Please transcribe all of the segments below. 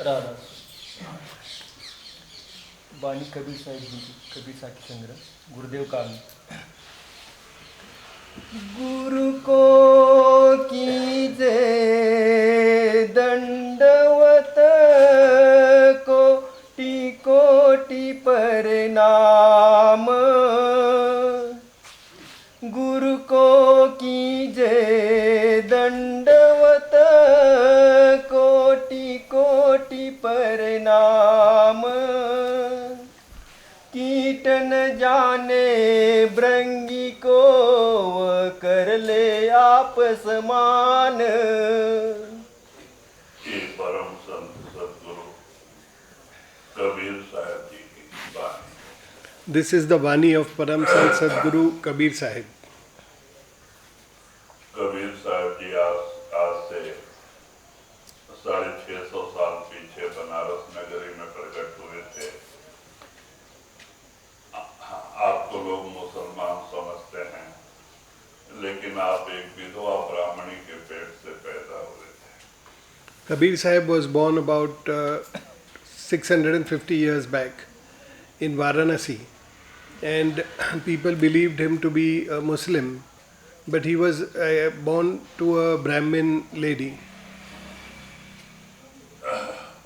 राधा वाणी कबीर साहिब जी की, कबीर साहिब की संग्रह गुरुदेव काल। गुरु को कीजे दंडवत, कोटि कोटि प्रणाम। गुरु को कीजे दंडवत, कोटि कोटि प्रणाम। कीट न जाने भृंगी को, कर ले आप समान। ये परम संत सदगुरु कबीर साहब जी की वाणी। This is the Vani of Param Sant Sadguru Kabir Sahib. Kabir साहब जी आज से 650 साल पीछे बनारस नगरी में प्रकट हुए थे। आप तो लोग मुसलमान समझते हैं, लेकिन आप एक विधवा ब्राह्मणी के पेट से पैदा हुए थे। Kabir Sahib was born about 650 years back in Varanasi, and people believed him to be a Muslim, but he was born to a Brahmin lady.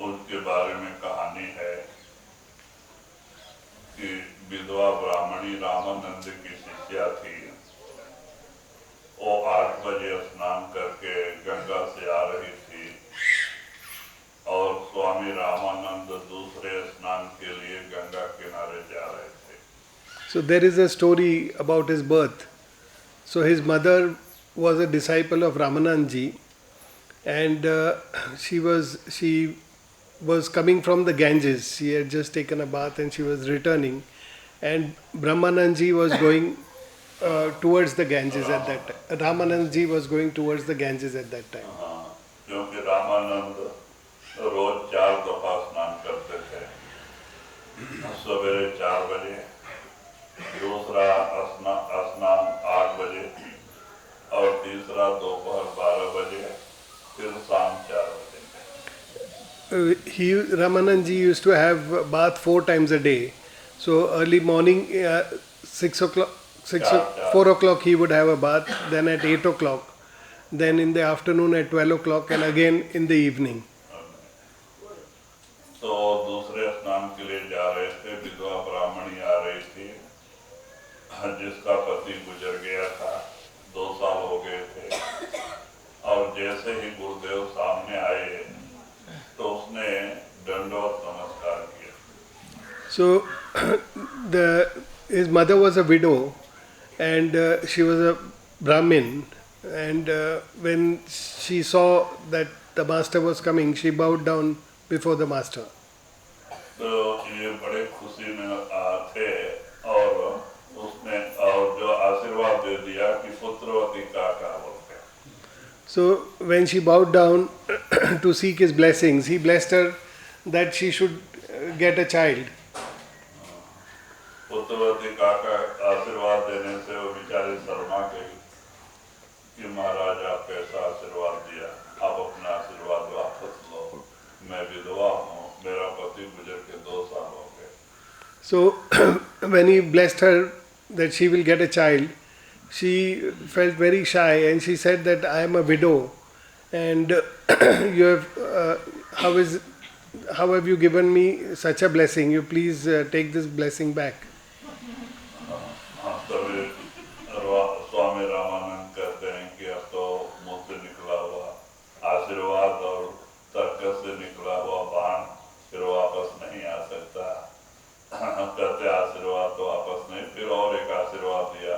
उसके बारे में कहानी है कि विधवा ब्राह्मणी रामानंद की शिष्या थी। वो 8 बजे स्नान करके गंगा से आ रही थी और स्वामी रामानंद दूसरे स्नान के लिए गंगा किनारे जा रहे थे। So there is a story about his birth. So his mother was a disciple of Ramanandji, and she was coming from the Ganges. She had just taken a bath and she was returning, and Brahmanandji was going towards the Ganges at that time. Ramanandji was going towards the Ganges at that time. क्योंकि रामानंद रोज 4 दफा स्नान करते थे, सवेरे 4 बजे, दूसरा स्नान 8 बजे और तीसरा दोपहर 12 बजे, फिर शाम 4 बजे। Ramanandji used to have bath 4 times a day. So early morning, 6 o'clock, 4 o'clock he would have a bath, then at 8 o'clock, then in the afternoon at 12 o'clock, and again in the evening. तो दूसरे स्नान के लिए जा रहे थे। विधवा ब्राह्मणी आ रही थी जिसका पति गुजर गया था, 2 साल हो गए थे, और जैसे ही गुरुदेव सामने आए तो उसने दंडवत नमस्कार किया। So his mother was a widow, and she was a Brahmin, and when she saw that the master was coming, she bowed down before the master. तो ये बड़े खुशी में थे और उसने और जो आशीर्वाद दे दिया कि पुत्रवती काका बोलते। So when she bowed down to seek his blessings, he blessed her that she should get a child. पुत्रवती काका आशीर्वाद देने से वो बेचारी शर्मा गई कि महाराज आप कैसा आशीर्वाद दिया, आप अपना आशीर्वाद वापस लो, मैं विधवा हूँ, मेरा पति गुजर के 2 साल हो गए। So when he blessed her that she will get a child, she felt very shy and she said that I am a widow, and you have how have you given me such a blessing? You please take this blessing back. तभी स्वामी रामानंद कहते हैं कि अब तो मुंह से निकला हुआ आशीर्वाद और तर्क से निकला हुआ बाण फिर वापस नहीं आ सकता। कहते आशीर्वाद तो वापस नहीं, फिर और एक आशीर्वाद दिया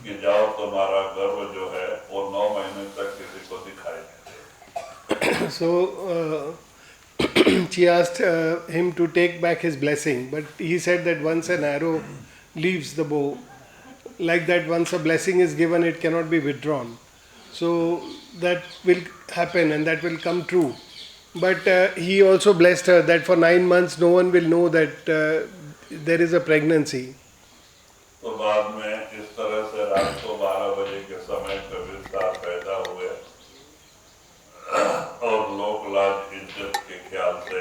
कि जाओ तुम्हारा गर्भ जो है वो 9 महीने तक किसी को दिखाई नहीं। So she asked him to take back his blessing, but he said that once an arrow leaves the bow, like that once a blessing is given, it cannot be withdrawn. So that will happen and that will come true. But he also blessed her that for 9 months no one will know that there is a pregnancy. तो बाद में इस तरह से रात को 12 बजे के समय कबीर साहब पैदा हुए और लोक लाज इज्जत के ख्याल से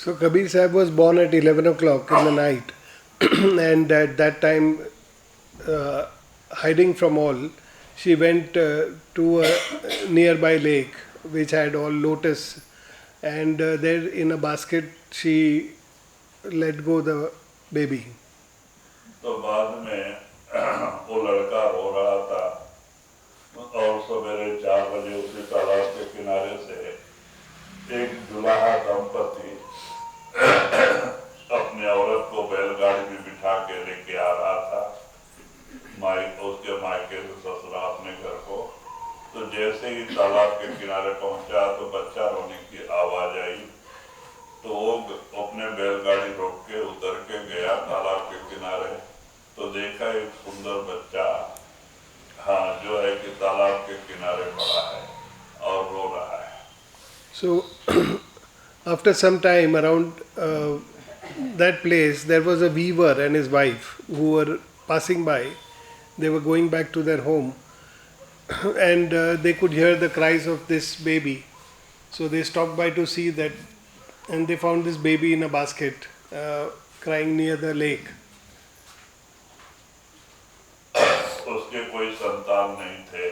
So Kabir Sahib was born at 11 o'clock in the night, and at that time, hiding from all, she went to a nearby lake which had all lotus, and there in a basket she let go the baby. तो बाद में वो लड़का रो रहा था और सवेरे 4 बजे उसी तालाब के किनारे से एक दुल्हा दंपति अपनी औरत को बैलगाड़ी में बिठा के लेके आ रहा था उसके मायके से ससुरा अपने घर को। तो जैसे ही तालाब के किनारे पहुंचा तो बच्चा रोने की आवाज आई, तो वो अपने बैलगाड़ी रोक के उतर के गया तालाब के किनारे, तो देखा एक सुंदर बच्चा जो है कि तालाब के किनारे पड़ा है और रो रहा है। So after some time around that place, there was a weaver and his wife who were passing by. They were going back to their home, and they could hear the cries of this baby. So they stopped by to see that, and they found this baby in a basket crying near the lake. उसके कोई संतान नहीं थे।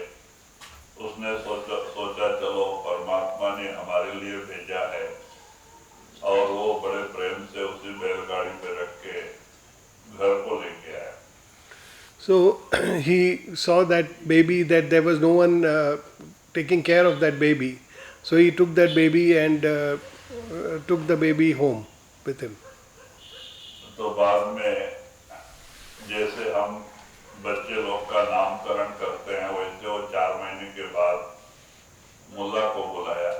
उसने सोचा चलो परमात्मा ने हमारे लिए भेजा है, और वो बड़े प्रेम से उसी बैलगाड़ी पे रख के घर को लेके आया। So he saw that baby, that there was no one taking care of that baby. So he took that baby and took the baby home with him. तो बाद में जैसे हम बच्चे लोग का नामकरण करते हैं, वैसे वो 4 महीने के बाद मुल्ला को बुलाया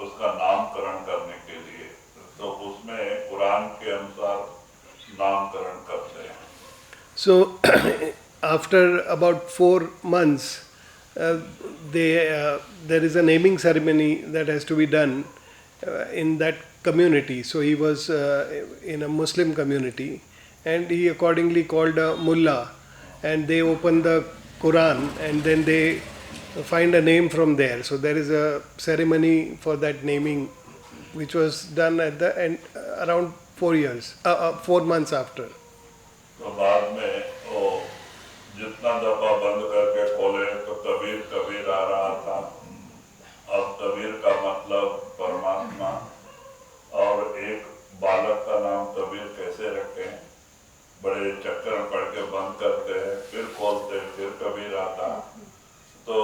उसका नामकरण करने के लिए। तो उसमें कुरान के अनुसार नामकरण करते हैं। So after about 4 months, there is a naming ceremony that has to be done in that community. So he was in a Muslim community, and he accordingly called a mullah, and they open the Quran, and then they find a name from there. So there is a ceremony for that naming, which was done at the end around 4 months after. तो बाद में वो जितना दफा बंद करके खोले तो कबीर कबीर आ रहा था। अब कबीर का मतलब परमात्मा, और एक बालक का नाम कबीर कैसे रखें, बड़े चक्कर पड़ के बंद करते हैं, फिर खोलते, फिर कबीर आता। तो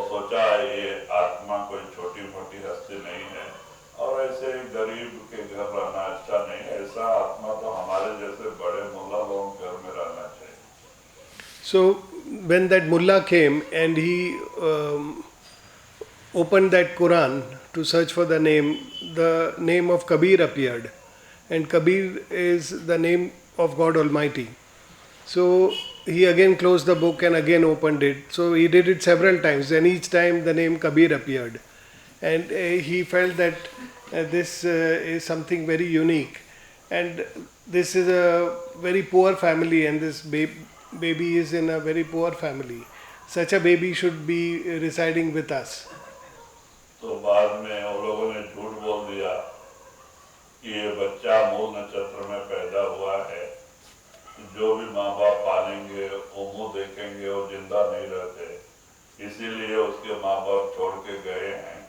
सोचा ये आत्मा कोई छोटी मोटी हस्ती नहीं है, और ऐसे गरीब के घर रहना अच्छा नहीं है। ऐसा आत्मा तो हमारे जैसे बड़े मुल्ला लोगों के घर में रहना चाहिए। So when that mullah came and he opened that Quran to search for the name of Kabir appeared, and Kabir is the name of God Almighty. So he again closed the book and again opened it. So he did it several times, and each time the name Kabir appeared, and he felt that this is something very unique, and this is a very poor family, and this baby is in a very poor family. Such a baby should be residing with us. तो बाद में उन लोगों ने झूठ बोल दिया कि ये बच्चा मूल नक्षत्र में पैदा हुआ है, जो भी माँ बाप पालेंगे वो मुँह देखेंगे, वो जिंदा नहीं रहते, इसीलिए उसके माँ बाप छोड़ के गए हैं,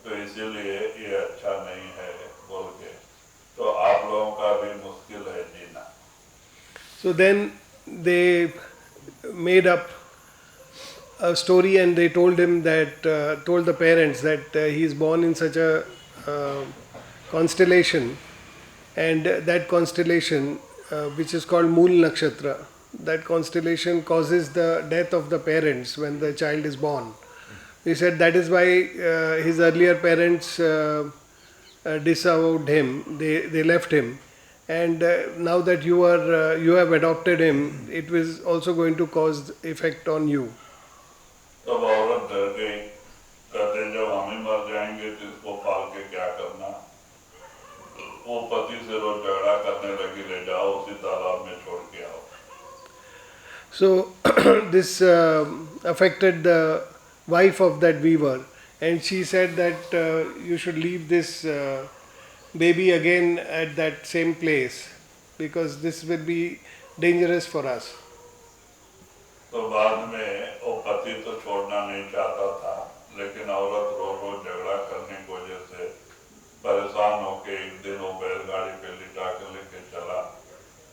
तो इसीलिए ये अच्छा नहीं है बोल के। तो आप लोगों का भी मुश्किल है जीना। So then they made up a story, and they told him that, told the parents that he is born in such a constellation, and that constellation which is called Mool Nakshatra, that constellation causes the death of the parents when the child is born. He said that is why his earlier parents disavowed him, they left him, and now that you have adopted him, it was also going to cause effect on you. तब औरत डर गई, कहते जब हम ही मर जाएंगे तो इसको पाल के क्या करना। वो पति से रोज झगड़ा करने लगी, ले जाओ उसी तालाब में छोड़ के आओ। So this affected the wife of that weaver, and she said that you should leave this baby again at that same place, because this will be dangerous for us. तो बाद में वो पति तो छोड़ना नहीं चाहता था, लेकिन औरत रोज रोज झगड़ा करने की वजह से परेशान होके एक दिन वो बैलगाड़ी पे लिटा के लेके चला,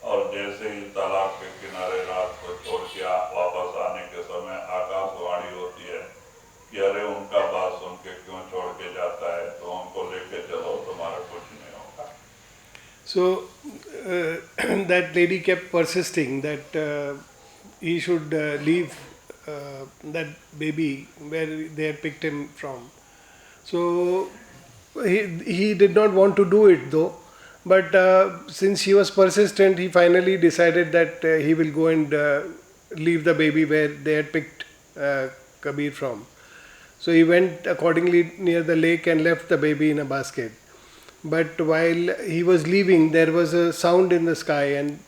और जैसे ही तालाब के किनारे रात को छोड़ के वापस आने के समय आकाशवाणी होती है कि अरे उनका बात सुन के क्यों छोड़ के जाता है, तो उनको लेके चलो, तुम्हारा कुछ नहीं होगा. So that lady kept persisting that he should leave that baby where they had picked him from. So he did not want to do it though, but since she was persistent, he finally decided that he will go and leave the baby where they had picked Kabir from. So he went accordingly near the lake and left the baby in a basket. But while he was leaving, there was a sound in the sky, and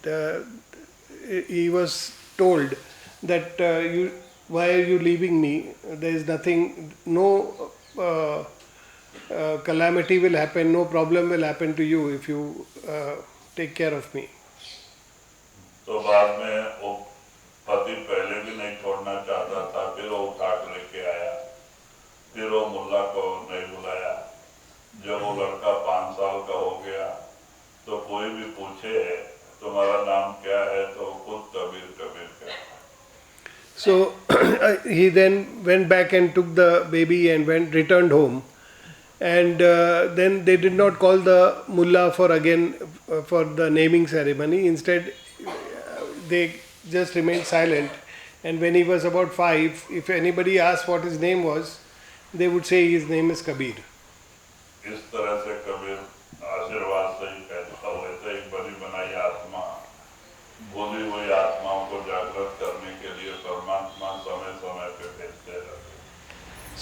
he was told that why are you leaving me? There is nothing, no calamity will happen, no problem will happen to you if you take care of me. तो बाद में वो पति पहले भी नहीं छोड़ना चाहता था, फिर वो उठा के लेके आया, फिर वो मुल्ला को नहीं बुलाया. जब वो लड़का 5 साल का हो गया तो कोई भी पूछे तुम्हारा नाम क्या है, तो खुद कबीर कबीर कहता. So he then went back and took the baby and returned home, and then they did not call the mullah for the naming ceremony. Instead they just remained silent, and when he was about 5, if anybody asked what his name was, they would say his name is Kabir. इस तरह से कबीर आशीर्वाद से ही कहता हुए थे, एक बनी बनाई आत्मा, भूली हुई आत्माओं को जागृत करने के लिए परमात्मा समय समय पे भेजते रहते.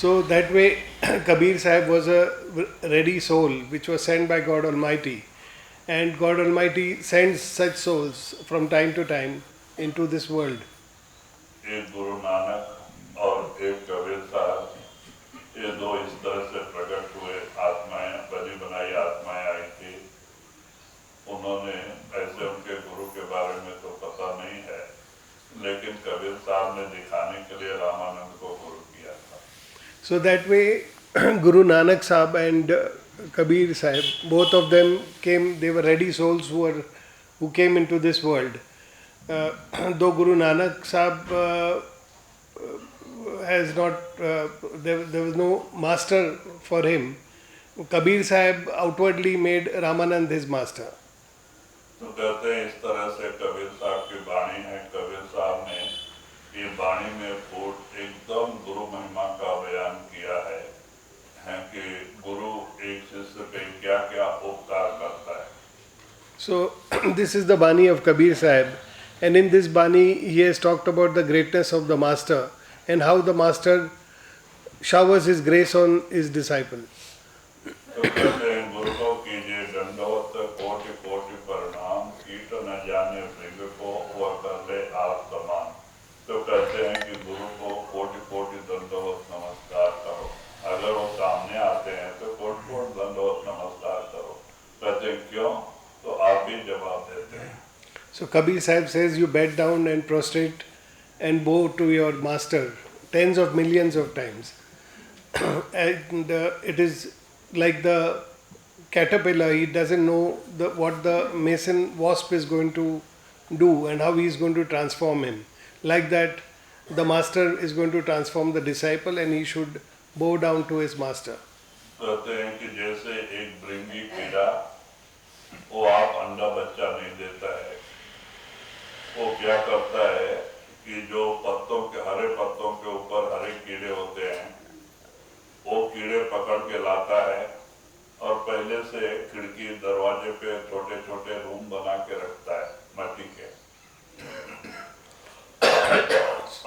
So that way Kabir Sahib was a ready soul which was sent by God Almighty, and God Almighty sends such souls from time to time into this world. एक गुरु नानक और एक कबीर साहब, ये दो इस तरह से प्रकट हुए आत्माएं, बनी बनाई आत्माएं आई थी. उन्होंने ऐसे उनके गुरु के बारे में तो पता नहीं है, लेकिन कबीर साहब ने दिखाने के लिए रामानंद को गुरु किया था. So that way Guru Nanak Sahib and Kabir Sahib, both of them came, they were ready souls who came into this world. Though Guru Nanak Sahib has not, there was no master for him, Kabir Sahib outwardly made Ramanand his master. तो कहते हैं इस तरह से कबीर साहब की वाणी है. कबीर साहब ने ये वाणी में एकदम गुरु महिमा का बयान किया है कि गुरु एक शिष्य पे क्या क्या उपकार करता है. So this is the Bani of Kabir Sahib, and in this Bani he has talked about the greatness of the master and how the master showers his grace on his disciple. तो कहते हैं गुरु को कीजिए दंडवत, कोटि कोटि प्रणाम, कीट न जाने मृग को वह कर ले आप समान. तो कहते हैं कि गुरु को कोटि कोटि दंडवत नमस्कार करो. अगर वो सामने आते हैं तो कोटि कोटि दंडवत नमस्कार करो. कहते हैं क्यों? तो आप ही जवाब देते हैं. So Kabir Sahib says you bend down and prostrate and bow to your master tens of millions of times. And it is like the caterpillar, he doesn't know what the mason wasp is going to do and how he is going to transform him. Like that, the master is going to transform the disciple and he should bow down to his master. कहते हैं कि जैसे एक भृंगी कीड़ा, वो आप अंडा बच्चा नहीं देता है, वो क्या करता है कि जो पत्तों के हरे पत्तों के ऊपर हरे कीड़े होते हैं, वो कीड़े पकड़ के लाता है और पहले से खिड़की दरवाजे पे छोटे छोटे रूम बना के रखता है मट्टी के,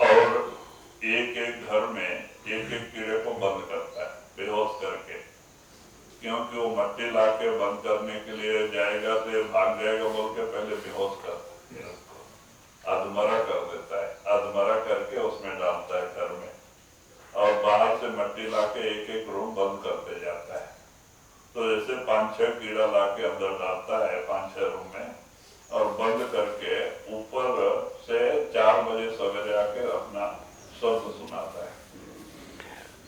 और एक एक घर में एक एक कीड़े को बंद करता है बेहोश करके. क्योंकि वो मट्टी ला के बंद करने के लिए जाएगा तो ये भाग जाएगा बोल के पहले बेहोश करता है, अधमरा कर देता है. अधमरा करके उसमें डालता है घर में, और बाहर से मट्टी ला के एक एक रूम बंद करते जाता है. तो जैसे 5 5-6 कीड़ा लाके अंदर डालता है 5-6 रूम में और बंद करके ऊपर से 4 बजे सवेरे आके अपना शब्द सुनाता है.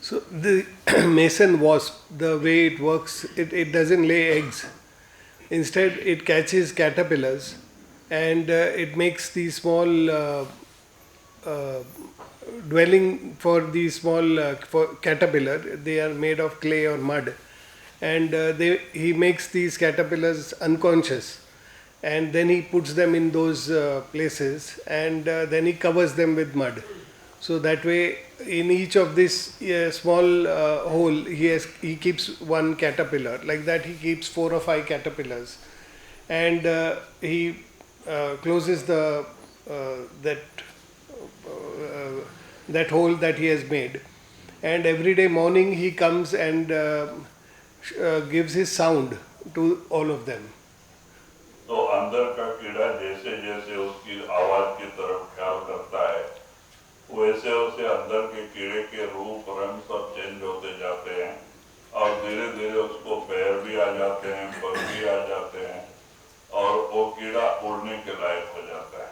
So the mason wasp, the way it works, it doesn't lay eggs. Instead, it catches caterpillars and it makes these small dwelling for these small for caterpillar. They are made of clay or mud, and he makes these caterpillars unconscious, and then he puts them in those places, and then he covers them with mud. So that way, in each of this small hole, he keeps one caterpillar. Like that, he keeps 4 or 5 caterpillars, and he closes the that hole that he has made. And every day morning, he comes and gives his sound to all of them. तो अंदर का कीड़ा जैसे जैसे उसकी आवाज की तरफ ख्याल करता है वैसे वैसे अंदर के कीड़े के रूप रंग सब चेंज होते जाते हैं और धीरे धीरे उसको पैर भी आ जाते हैं, पर भी आ जाते हैं और वो कीड़ा उड़ने के लायक हो जाता है.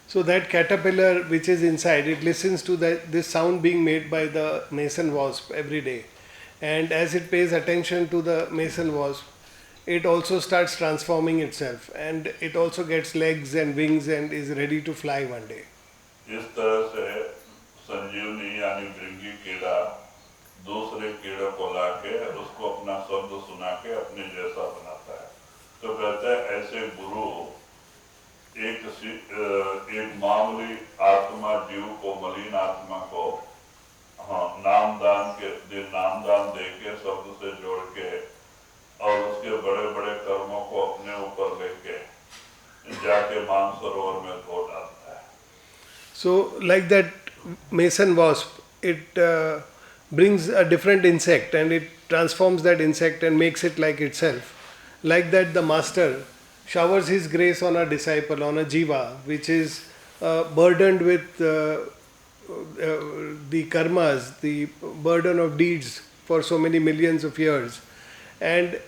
So that caterpillar which is inside, it listens to this sound being made by the mason wasp every day, and as it pays attention to the mason wasp, it also starts transforming itself, and it also gets legs and wings and is ready to fly one day. इस तरह से संजीवनी यानी भृंगी कीड़ा दूसरे कीड़े को लाके उसको अपना शब्द सुना के अपने जैसा बनाता है. तो कहते हैं ऐसे गुरु एक मामूली आत्मा जीव को, मलिन आत्मा को नामदान दे के शब्द से जोड़ के और उसके बड़े बड़े कर्मों को अपने ऊपर लेके जाके मानसरोवर में धो डालता है. So like that mason wasp, it brings a different insect and it transforms that insect and makes it like itself. Like that, the master showers his grace on a disciple, on a jiva, which is burdened with the karmas, the burden of deeds for so many millions of years. And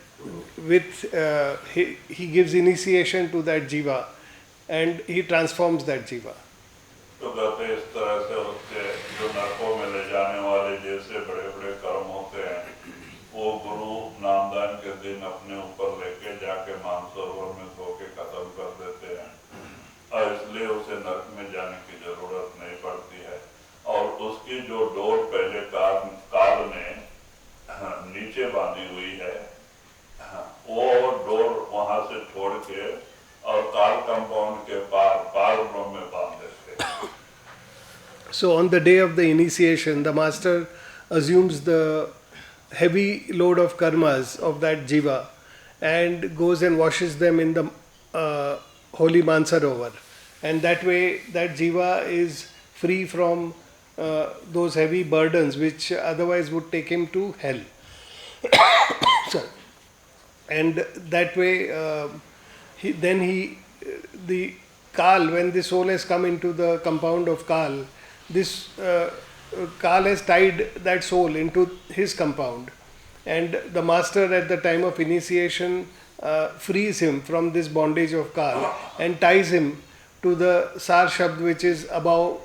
with he gives initiation to that jiva and he transforms that jiva. तो कहते इस तरह से उसके जो नरकों में ले जाने वाले जैसे बड़े बड़े कर्म होते हैं वो गुरु नामदान के दिन अपने ऊपर लेके जाके मानसरोवर में धो के खत्म कर देते हैं और इसलिए उसे नरक में जाने की जरूरत नहीं पड़ती है. और उसकी जो डोर पहले काल ने नीचे बांधी हुई है वो डोर वहां से छोड़ के और काल कंपाउंड के पार में बांध देते. So on the day of the initiation, the master assumes the heavy load of karmas of that jiva and goes and washes them in the holy Mansarovar. And that way that jiva is free from those heavy burdens which otherwise would take him to hell. Sorry. And that way the Kal, when the soul has come into the compound of Kal, this Kal has tied that soul into his compound, and the master at the time of initiation frees him from this bondage of Kal and ties him to the Sar Shabd which is above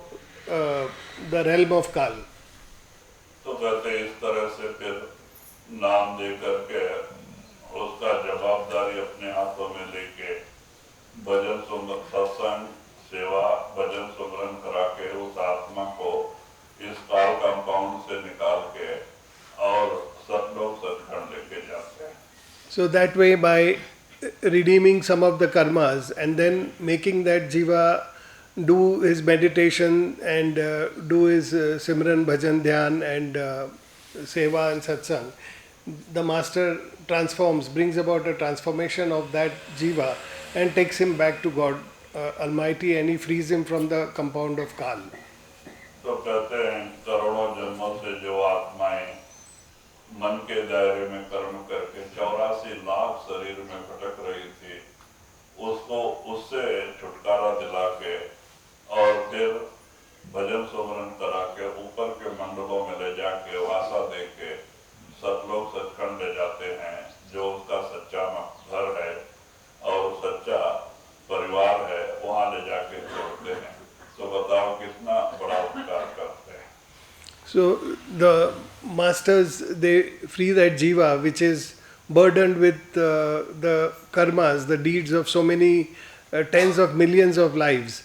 the realm of Kal. तो कहते इस तरह से फिर नाम दे करके उसका जवाबदारी अपने हाथों में लेके भजन सत्संग सेवा भजन सुमरन करा के उस आत्मा को इस काल कंपाउंड से निकाल के और सतलोक सचखंड लेके जाते हैं. So that way, by redeeming some of the karmas and then making that jiva do his meditation and do his simran, bhajan, dhyan and seva and satsang, the master transforms, brings about a transformation of that jiva and takes him back to God Almighty, and he frees him from the compound of Kal. तो कहते हैं करोड़ों जन्मों से जो आत्माएं मन के दायरे में कर्म करके 84 लाख शरीर में भटक रही थी उसको उससे छुटकारा दिला के और फिर भजन सुमरन करा के ऊपर के मंडलों में ले जाके वासा दे के सतलोक सचखंड ले जाते हैं जो उसका कितना बड़ा उपकार करते हैं. So the masters, they free that jiva which is burdened with the karmas, the deeds of so many tens of millions of lives,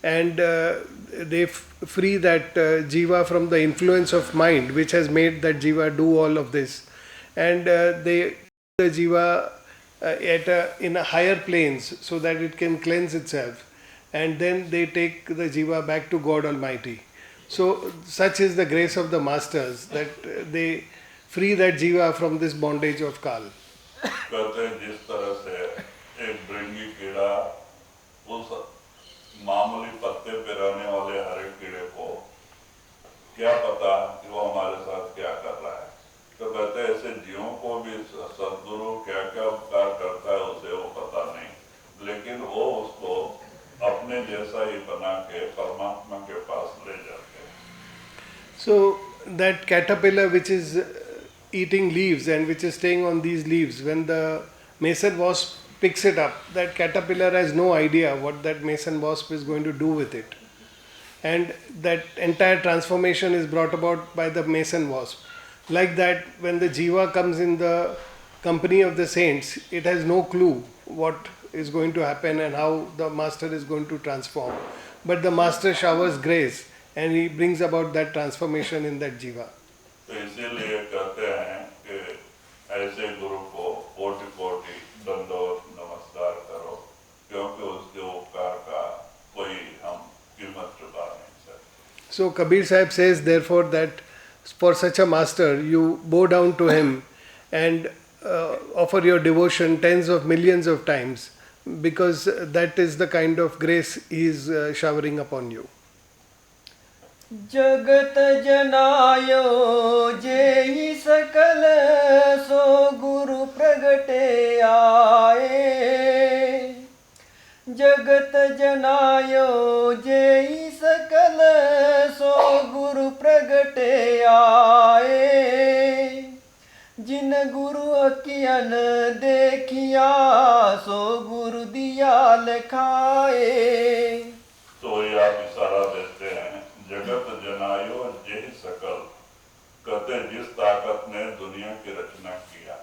and they free that jiva from the influence of mind which has made that jiva do all of this, and they the jiva in a higher planes so that it can cleanse itself, and then they take the jiva back to God Almighty. So such is the grace of the masters that they free that jiva from this bondage of Kal. कहते हैं जिस तरह से एक भृंगी कीड़ा उस मामूली पत्ते पे रहने वाले हरे कीड़े को क्या पता कि वो हमारे साथ क्या कर रहा है, तो कहते हैं ऐसे जीवों को भी सद्गुरु क्या क्या उपकार करता है उसे वो पता नहीं, लेकिन वो उसको अपने जैसा ही बना के परमात्मा के पास ले जाते हैं. So that caterpillar which is eating leaves and which is staying on these leaves, when the mason wasp picks it up, that caterpillar has no idea what that mason wasp is going to do with it. And that entire transformation is brought about by the mason wasp. Like that, when the jiva comes in the company of the saints, it has no clue what is going to happen and how the master is going to transform. But the master showers grace and he brings about that transformation in that jiva. तो इसीलिए कहते हैं कि ऐसे गुरु को कोटि कोटि दंडवत नमस्कार करो, क्योंकि उसके उपकार का कोई हम कीमत चुका नहीं सकते. So Kabir Sahib says therefore that for such a master you bow down to him and offer your devotion tens of millions of times, because that is the kind of grace he is showering upon you. जगत जनायो जेहि सकल सो गुरु प्रगटे आए. जगत जनायो जेहि सकल सो गुरु प्रगटे आए. जिन गुरु अकियन देखिया सो गुरु दिया लिखाए. तो ये आप इशारा देते हैं जगत जनायो जेहि सकल, कहते जिस ताकत ने दुनिया की रचना किया,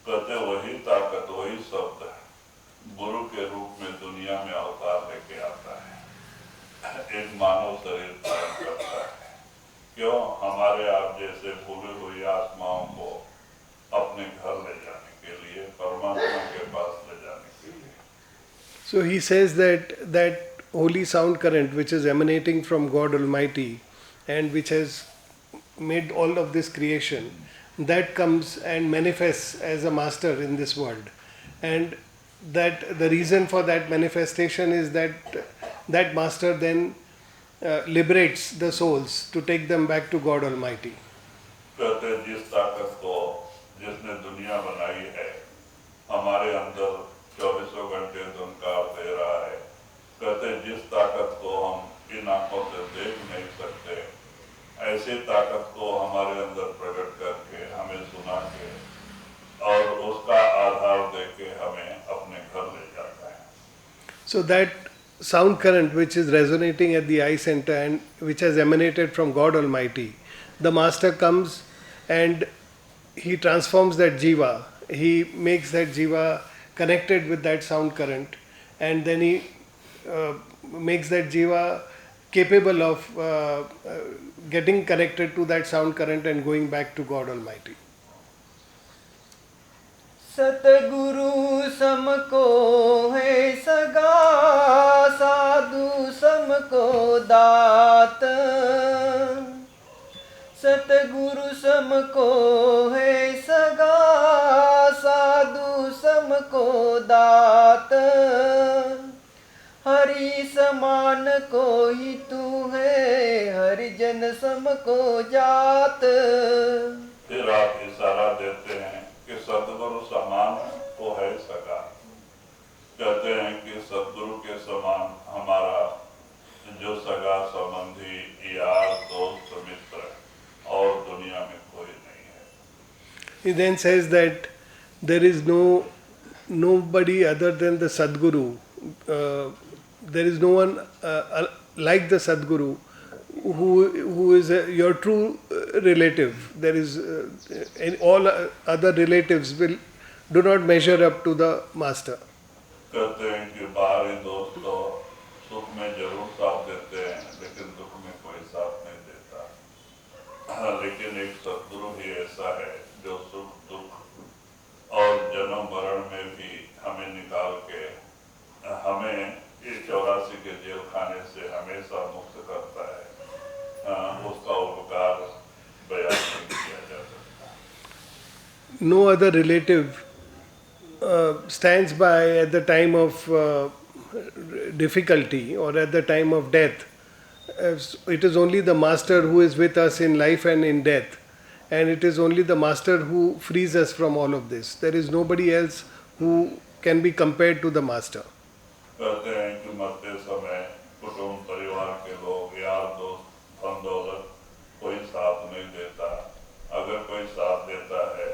कहते वही ताकत वही शब्द गुरु के रूप में दुनिया में अवतार लेके आता है, एक मानव शरीर धारण करता है. क्यों? हमारे आप जैसे भूली हुई आत्माओं को अपने घर ले जाने के लिए, परमात्मा के पास ले जाने के लिए. So he says that holy sound current which is emanating from God Almighty and which has made all of this creation, that comes and manifests as a master in this world, and that the reason for that manifestation is that that master then liberates the souls to take them back to God Almighty. कहते जिस ताकत को जिसने दुनिया बनाई है हमारे अंदर 24 घंटे धुनकार दे रहा है, कहते जिस ताकत को हम इन आंखों से देख नहीं सकते, ऐसी ताकत को हमारे अंदर प्रकट करके हमें सुना के और उसका आधार देके हमें अपने घर ले जाता है. So that sound current which is resonating at the eye center and which has emanated from God Almighty, the master comes and he transforms that jiva, he makes that jiva connected with that sound current, and then he makes that jiva capable of getting connected to that sound current and going back to God Almighty. सतगुरु समको है सगा साधु समको दात. सतगुरु समको है सगा साधु समको दात. हरि समान को ही तू है हरिजन समको जात. फिर आप इशारा देते हैं कि सदगुरु समान को है सगा, कहते हैं कि सदगुरु के समान हमारा जो सगा संबंधी यार दोस्त मित्र और दुनिया में कोई नहीं है. He then says that there is nobody other than the Sadguru. There is no one like the Sadguru, who is your true relative. There is all other relatives do not measure up to the master. कहते हैं कि बाहरी दोस्त तो सुख में जरूर साथ देते हैं, लेकिन दुख में कोई साथ नहीं देता। लेकिन एक सद्गुरु ही ऐसा है जो सुख दुख और जन्म मरण में भी हमें निकाल के हमें इस 84 के जेल खाने से हमेशा मुक्त करता है। उसका उपकार बयान नहीं किया जा सकता। No other relative stands by at the time of difficulty or at the time of death. It is only the master who is with us in life and in death, and it is only the master who frees us from all of this. There is nobody else who can be compared to the master. कहते हैं कि मरते समय कुटुंब परिवार के लोग यार दोस्त धन दौलत कोई साथ नहीं देता। अगर कोई साथ देता है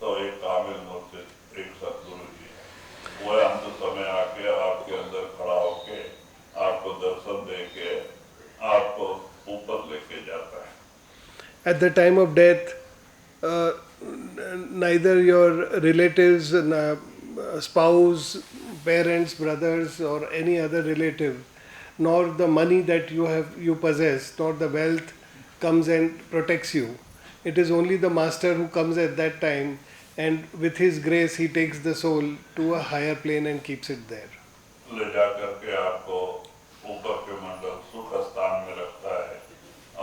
तो एक कामिल मूर्ति एक सद्गुरु जी है। वो अंत समय आके आपके अंदर खड़ा होके आपको दर्शन देके आपको ऊपर लेके जाता है। At the time of death, neither your relatives, spouse, parents, brothers, or any other relative, nor the money that you possess, nor the wealth comes and protects you. It is only the master who comes at that time, and with his grace he takes the soul to a higher plane and keeps it there. ले जा करके आपको ऊपर के मंडल सुख स्थान में रखता है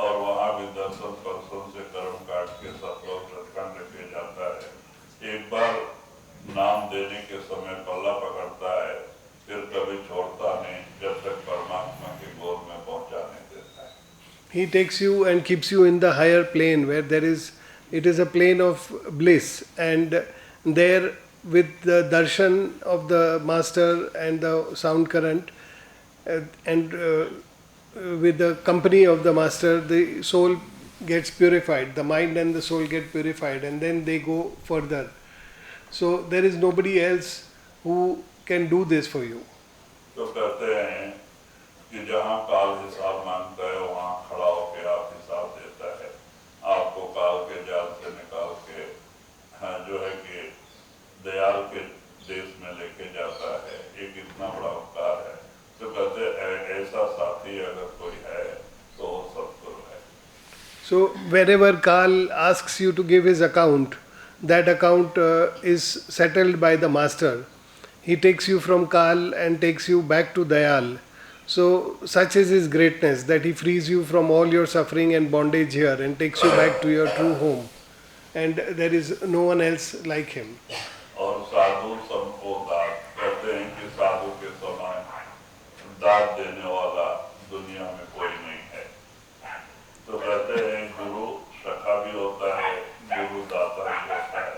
और वहाँ भी दर्शन परसन से कर्म काट के सतलोक सत्संग लेके जाता है। एक बार नाम देने के समय पल्ला पकड़ता है, फिर कभी छोड़ता नहीं जब तक परमात्मा की गोद में पहुँचा नहीं देता है। He takes you and keeps you in the higher plane where it is a plane of bliss, and there with the darshan of the master and the sound current and with the company of the master, the soul gets purified, the mind and the soul get purified, and then they go further. So there is nobody else who can do this for you. तो कहते हैं कि जहाँ काल हिसाब मांगता है वहाँ खड़ा होके आप हिसाब देता है। आपको काल के जाल से निकाल के जो है कि दयाल के देश में लेके जाता है। एक इतना बड़ा उपकार है। तो कहते हैं ऐसा साथी अगर कोई है तो वो सद्गुरु है। So wherever Kal asks you to give his account, that account is settled by the master. He takes you from Kal and takes you back to Dayal. So such is his greatness that he frees you from all your suffering and bondage here and takes you back to your true home. And there is no one else like him. और साधु सबको दात कहते हैं कि साधु के समान दात देने वाला दुनिया में कोई नहीं है। तो कहते हैं गुरु सखा भी होता है, गुरु दाता भी होता है।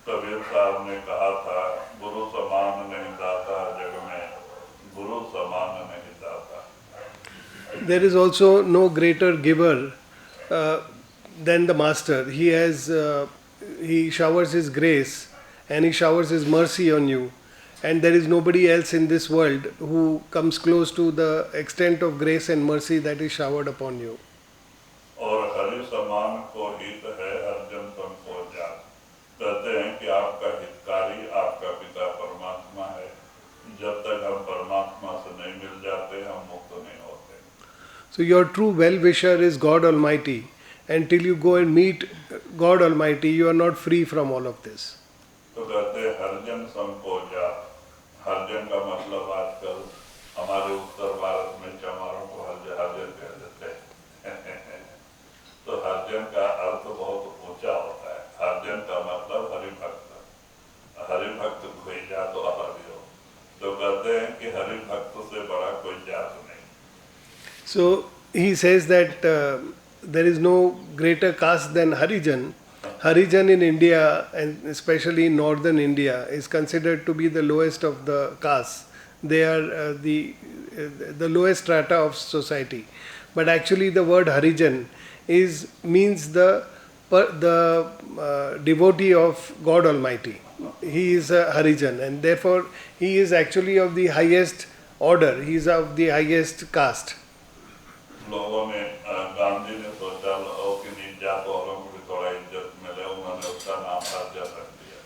कबीर साहब ने कहा था गुरु समान नहीं दाता जग में, गुरु समान नहीं दाता। There is also no greater giver than the master. He showers his grace and he showers his mercy on you, and there is nobody else in this world who comes close to the extent of grace and mercy that is showered upon you. और हरि समान को हित है अर्जन तम को जात। कहते हैं कि आपका हितकारी आपका पिता परमात्मा है। जब तक हम परमात्मा से नहीं मिल जाते हम मुक्त नहीं होते। So your true well-wisher is God Almighty, and till you go and meet God Almighty, you are not free from all of this. तो कहते हैं हरिजन संको जात। हरिजन का मतलब आजकल हमारे उत्तर भारत में चमारों को हरिजन कह देते हैं। तो हरिजन का अर्थ बहुत ऊंचा होता है। हरिजन का मतलब हरिभक्त। हरिभक्त कोई जात वाला भी हो। तो कहते हैं कि हरिभक्त से बड़ा कोई जात नहीं। So he says that there is no greater caste than Harijan. Harijan in India, and especially in northern India, is considered to be the lowest of the castes. They are the lowest strata of society. But actually the word Harijan means the devotee of God Almighty. He is a Harijan, and therefore he is actually of the highest order. He is of the highest caste. लोगों ने गांधी ने सोचा लो कि नीच वालों को भी थोड़ा इज्जत मिले, उन्होंने उसका नाम हरिजन रख दिया।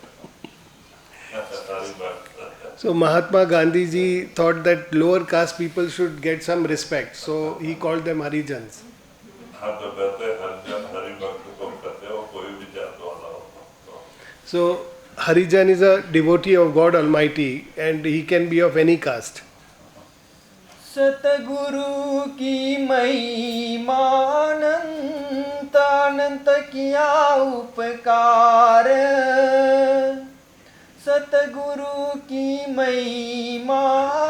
So Mahatma Gandhi ji thought that lower caste people should get some respect, so he called them Harijans. हाँ, तो कहते हरिजन हरि भक्त को कहते हो, कोई भी जात वाला हो। So Harijan is a devotee of God Almighty and he can be of any caste. सतगुरु की महिमा अनंत अनंत किया उपकार, सतगुरु की महिमा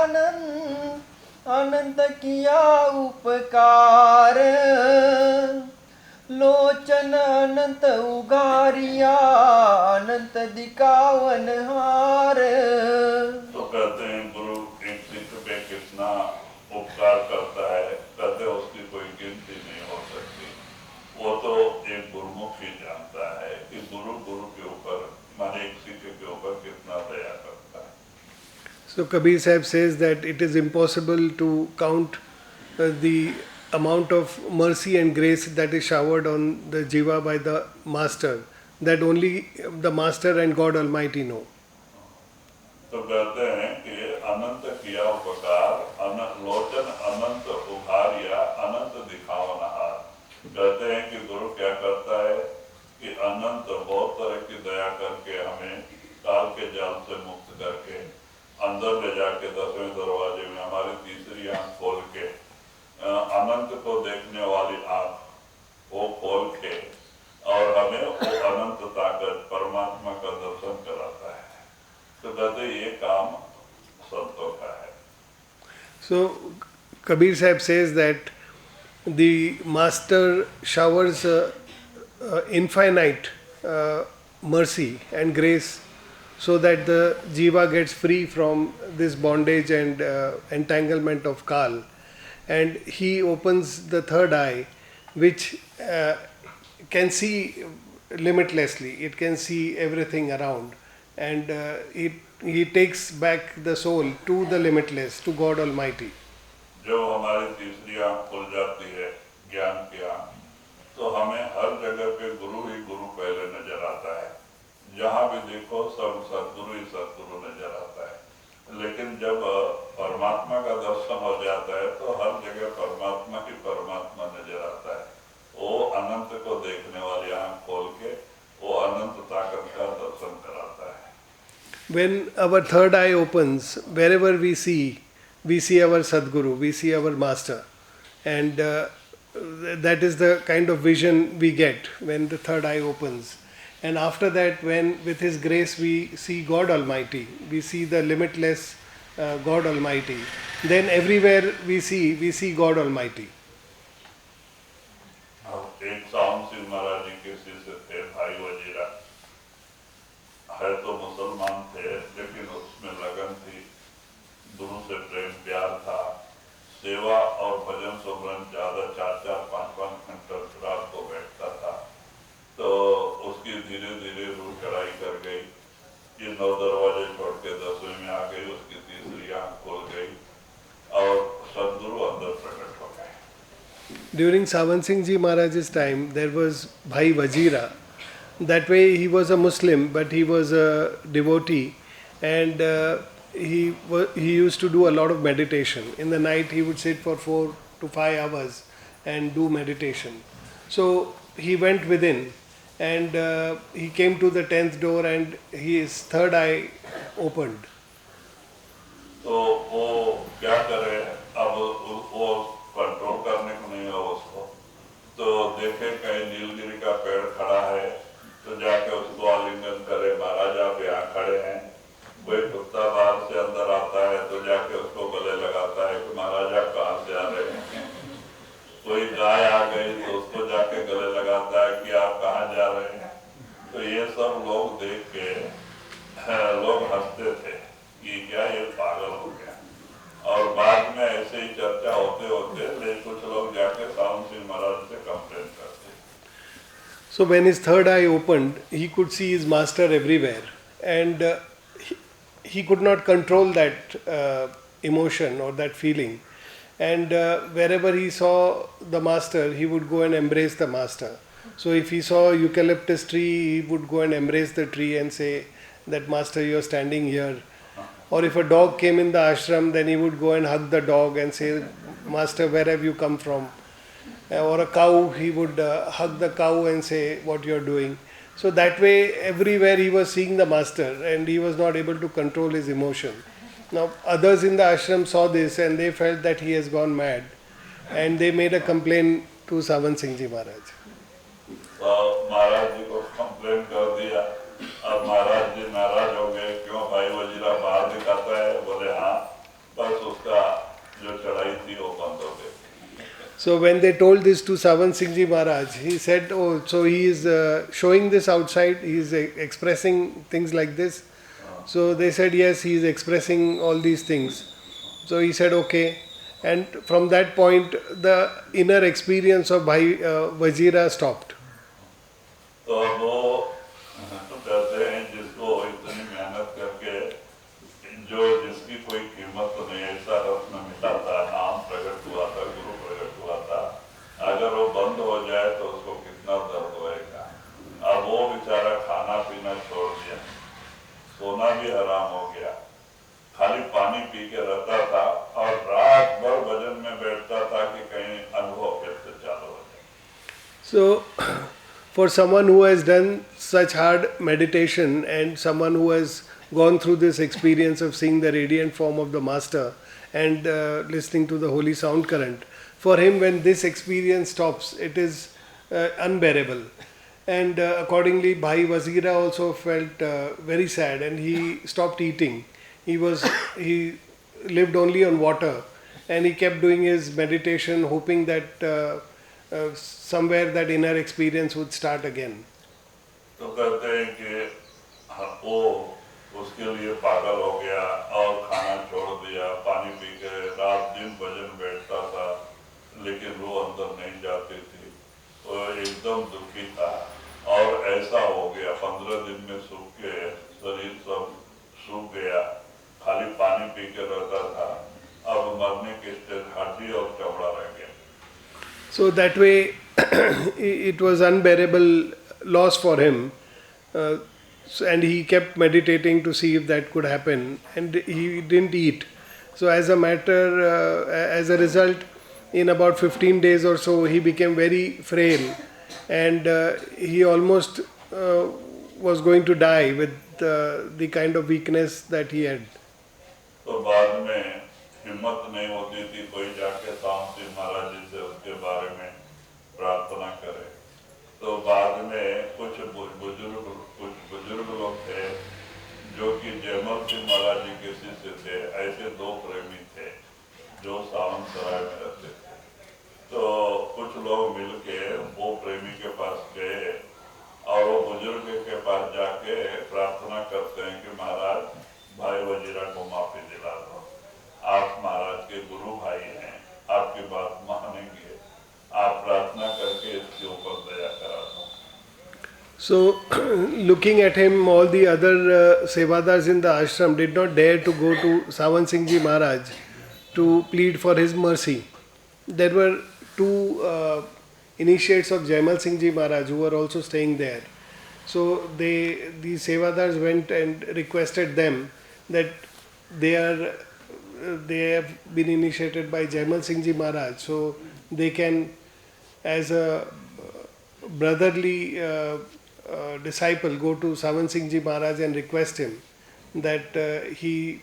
अनंत अनंत किया उपकार, लोचन अनंत उगारिया अनंत दिखावन हार। तो कहते हैं गुरु एक सिख पे कितना उपकार करता है, कहते हैं उसकी कोई गिनती नहीं हो सकती। वो तो एक गुरुमुख ही जानता है कि गुरु के ऊपर, माने एक सिख के ऊपर कितना दया करता है। So Kabir Sahib says that it is impossible to count the amount of mercy and grace that is showered on the jiva by the master, that only the master and God Almighty know. तो कहते हैं कि अनंत किया उपकार, लोचन अनंत उभारिया अनंत दिखावनहार। कहते हैं कि गुरु क्या करता है कि अनंत बहुत तरह की दया करके हमें काल के जाल से मुक्त करके अंदर ले जाके 10वें दरवाजे में हमारी तीसरी आंख खोल के, अनंत को देखने वाली आंख वो खोल के, और हमें वो अनंत ताकत परमात्मा का दर्शन कराता है। तो कहते ये काम संतों का है। So Kabir Sahib says that the master showers infinite mercy and grace so that the jiva gets free from this bondage and entanglement of kal, and he opens the third eye which can see limitlessly, it can see everything around, and he takes back the soul to the limitless, to God Almighty. जो हमारी तीसरी आंख खुल जाती है ज्ञान की आंख, तो हमें हर जगह पे गुरु ही गुरु पहले नजर आता है। जहाँ भी देखो सब सद्गुरु ही सद्गुरु नजर आता है। लेकिन जब परमात्मा का दर्शन हो जाता है तो हर जगह परमात्मा ही परमात्मा नजर आता है। वो अनंत को देखने वाली आंख खोल के वो अनंत ताकत का दर्शन कराता है। When our third eye opens, wherever we see our Sadguru, we see our Master, and that is the kind of vision we get when the third eye opens. And after that, when with His grace we see God Almighty, we see the limitless God Almighty, then everywhere we see God Almighty. एक सामसिंह महाराज जी के शिष्य थे भाई वजीरा, है तो मुसलमान थे लेकिन उसमें लगन थी, गुरु से प्रेम प्यार था, सेवा और भजन सुमरन ज्यादा 4-5 घंटे रात को बैठता था। तो उसकी धीरे धीरे रूह चढ़ाई कर गई, ये 9 दरवाजे छोड़ के 10वें में आ गई, उसकी तीसरी आंख खोल गई और सदगुरु अंदर प्रकट हो गए। During Satsang Maharaj's time, there was Bhai Vajira. That way he was a Muslim, but he was a devotee, and he used to do a lot of meditation. In the night he would sit for 4 to 5 hours and do meditation. So he went within, and he came to the 10th door, and his third eye opened. तो वो क्या करे, अब वो control करने को नहीं है उसको, तो देखे कहीं नीलगिरी का पेड़ खड़ा है तो जाके उसको आलिंगन करे, महाराज आप यहाँ खड़े हैं। कोई कुत्ता बाहर से अंदर आता है तो जाके उसको गले लगाता है कि महाराज आप कहाँ से आ रहे हैं। कोई गाय आ गई तो उसको जाके गले लगाता है कि आप कहाँ जा रहे हैं। तो ये सब लोग देख के लोग हंसते थे कि क्या ये पागल हो गया, और बाद में ऐसे ही चर्चा होते होते लेकिन कुछ लोग जाके सामसिंह महाराज से कंप्लेन करते। So when his third eye opened, he could see his master everywhere, and he could not control that emotion or that feeling, and wherever he saw the master, he would go and embrace the master. So if he saw eucalyptus tree, he would go and embrace the tree and say that master, you are standing here. Or if a dog came in the ashram, then he would go and hug the dog and say, master, where have you come from? Or a cow, he would hug the cow and say what you are doing. So that way, everywhere he was seeing the master and he was not able to control his emotion. Now, others in the ashram saw this and they felt that he has gone mad, and they made a complaint to Ramsinghji Maharaj. तो महाराज जी को complain कर दिया। अब महाराज जी नाराज हो गए, क्यों भाई वजीरा बाहर दिखाता है? बोले हाँ, बस उसका जो चढ़ाई थी वो बंद हो गई। So when they told this to Ramsinghji Maharaj, he said, oh, so he is showing this outside, he is expressing things like this. So they said, yes, he is expressing all these things. So he said, okay. And from that point, the inner experience of Bhai Wazira stopped. तो अब वो कहते हैं जिसको इतनी मेहनत करके जो जिसकी कोई कीमत तो नहीं, ऐसा रत्न मिला था, नाम प्रकट हुआ था, गुरु प्रकट हुआ था, अगर वो बंद हो जाए तो उसको कितना दर्द होएगा। अब वो बेचारा खाना पीना छोड़ दिया, सोना भी हराम हो गया, खाली पानी पी के रहता था और रात भर भजन में बैठता था कि कहीं अनुभव फिर से चालू हो जाए। So, for someone who has done such hard meditation and someone who has gone through this experience of seeing the radiant form of the master and listening to the holy sound current, for him when this experience stops, it is unbearable. And accordingly, Bhai Wazira also felt very sad and he stopped eating. He lived only on water and he kept doing his meditation, hoping that somewhere that inner experience would start again. तो कहते हैं कि वो उसके लिए पागल हो गया और खाना छोड़ दिया, पानी पी के रात दिन भजन बैठता था, लेकिन वो अंदर नहीं जाती थी, वो एकदम दुखी था और ऐसा हो गया 15 दिन में सूख के शरीर सब सूख गया, खाली पानी पी के रहता था, अब मरने के स्टेज हड्डी और चमड़ा रह गया। So that way it was unbearable loss for him, and he kept meditating to see if that could happen, and he didn't eat. So as a result, in about 15 days or so, he became very frail, and he almost was going to die with the kind of weakness that he had. तो बाद में हिम्मत नहीं होती थी कोई जाके सामसी महाराज जी से उसके बारे में प्रार्थना करे। तो बाद में कुछ बुजुर्ग लोग थे जो कि जयमल सिंह महाराज जी के शिष्य थे, ऐसे दो प्रेमी थे जो सावन सराय में रहते थे। तो कुछ लोग मिलके वो प्रेमी के पास गए और वो बुजुर्ग के पास जाके प्रार्थना करते हैं कि महाराज भाई वजीरा को माफी दिला दो, आप महाराज के गुरु भाई हैं, आपकी बात मानेंगे, आप प्रार्थना करके इसके ऊपर दया करा दो। So, looking at him, all the other sevadars in the ashram did not dare to go to Ramsinghji Maharaj to plead for his mercy. There were two initiates of Jaimal Singh Ji Maharaj who were also staying there. So the sevadars went and requested them that they have been initiated by Jaimal Singh Ji Maharaj, so they can, as a brotherly disciple, go to Ramsinghji Maharaj and request him that he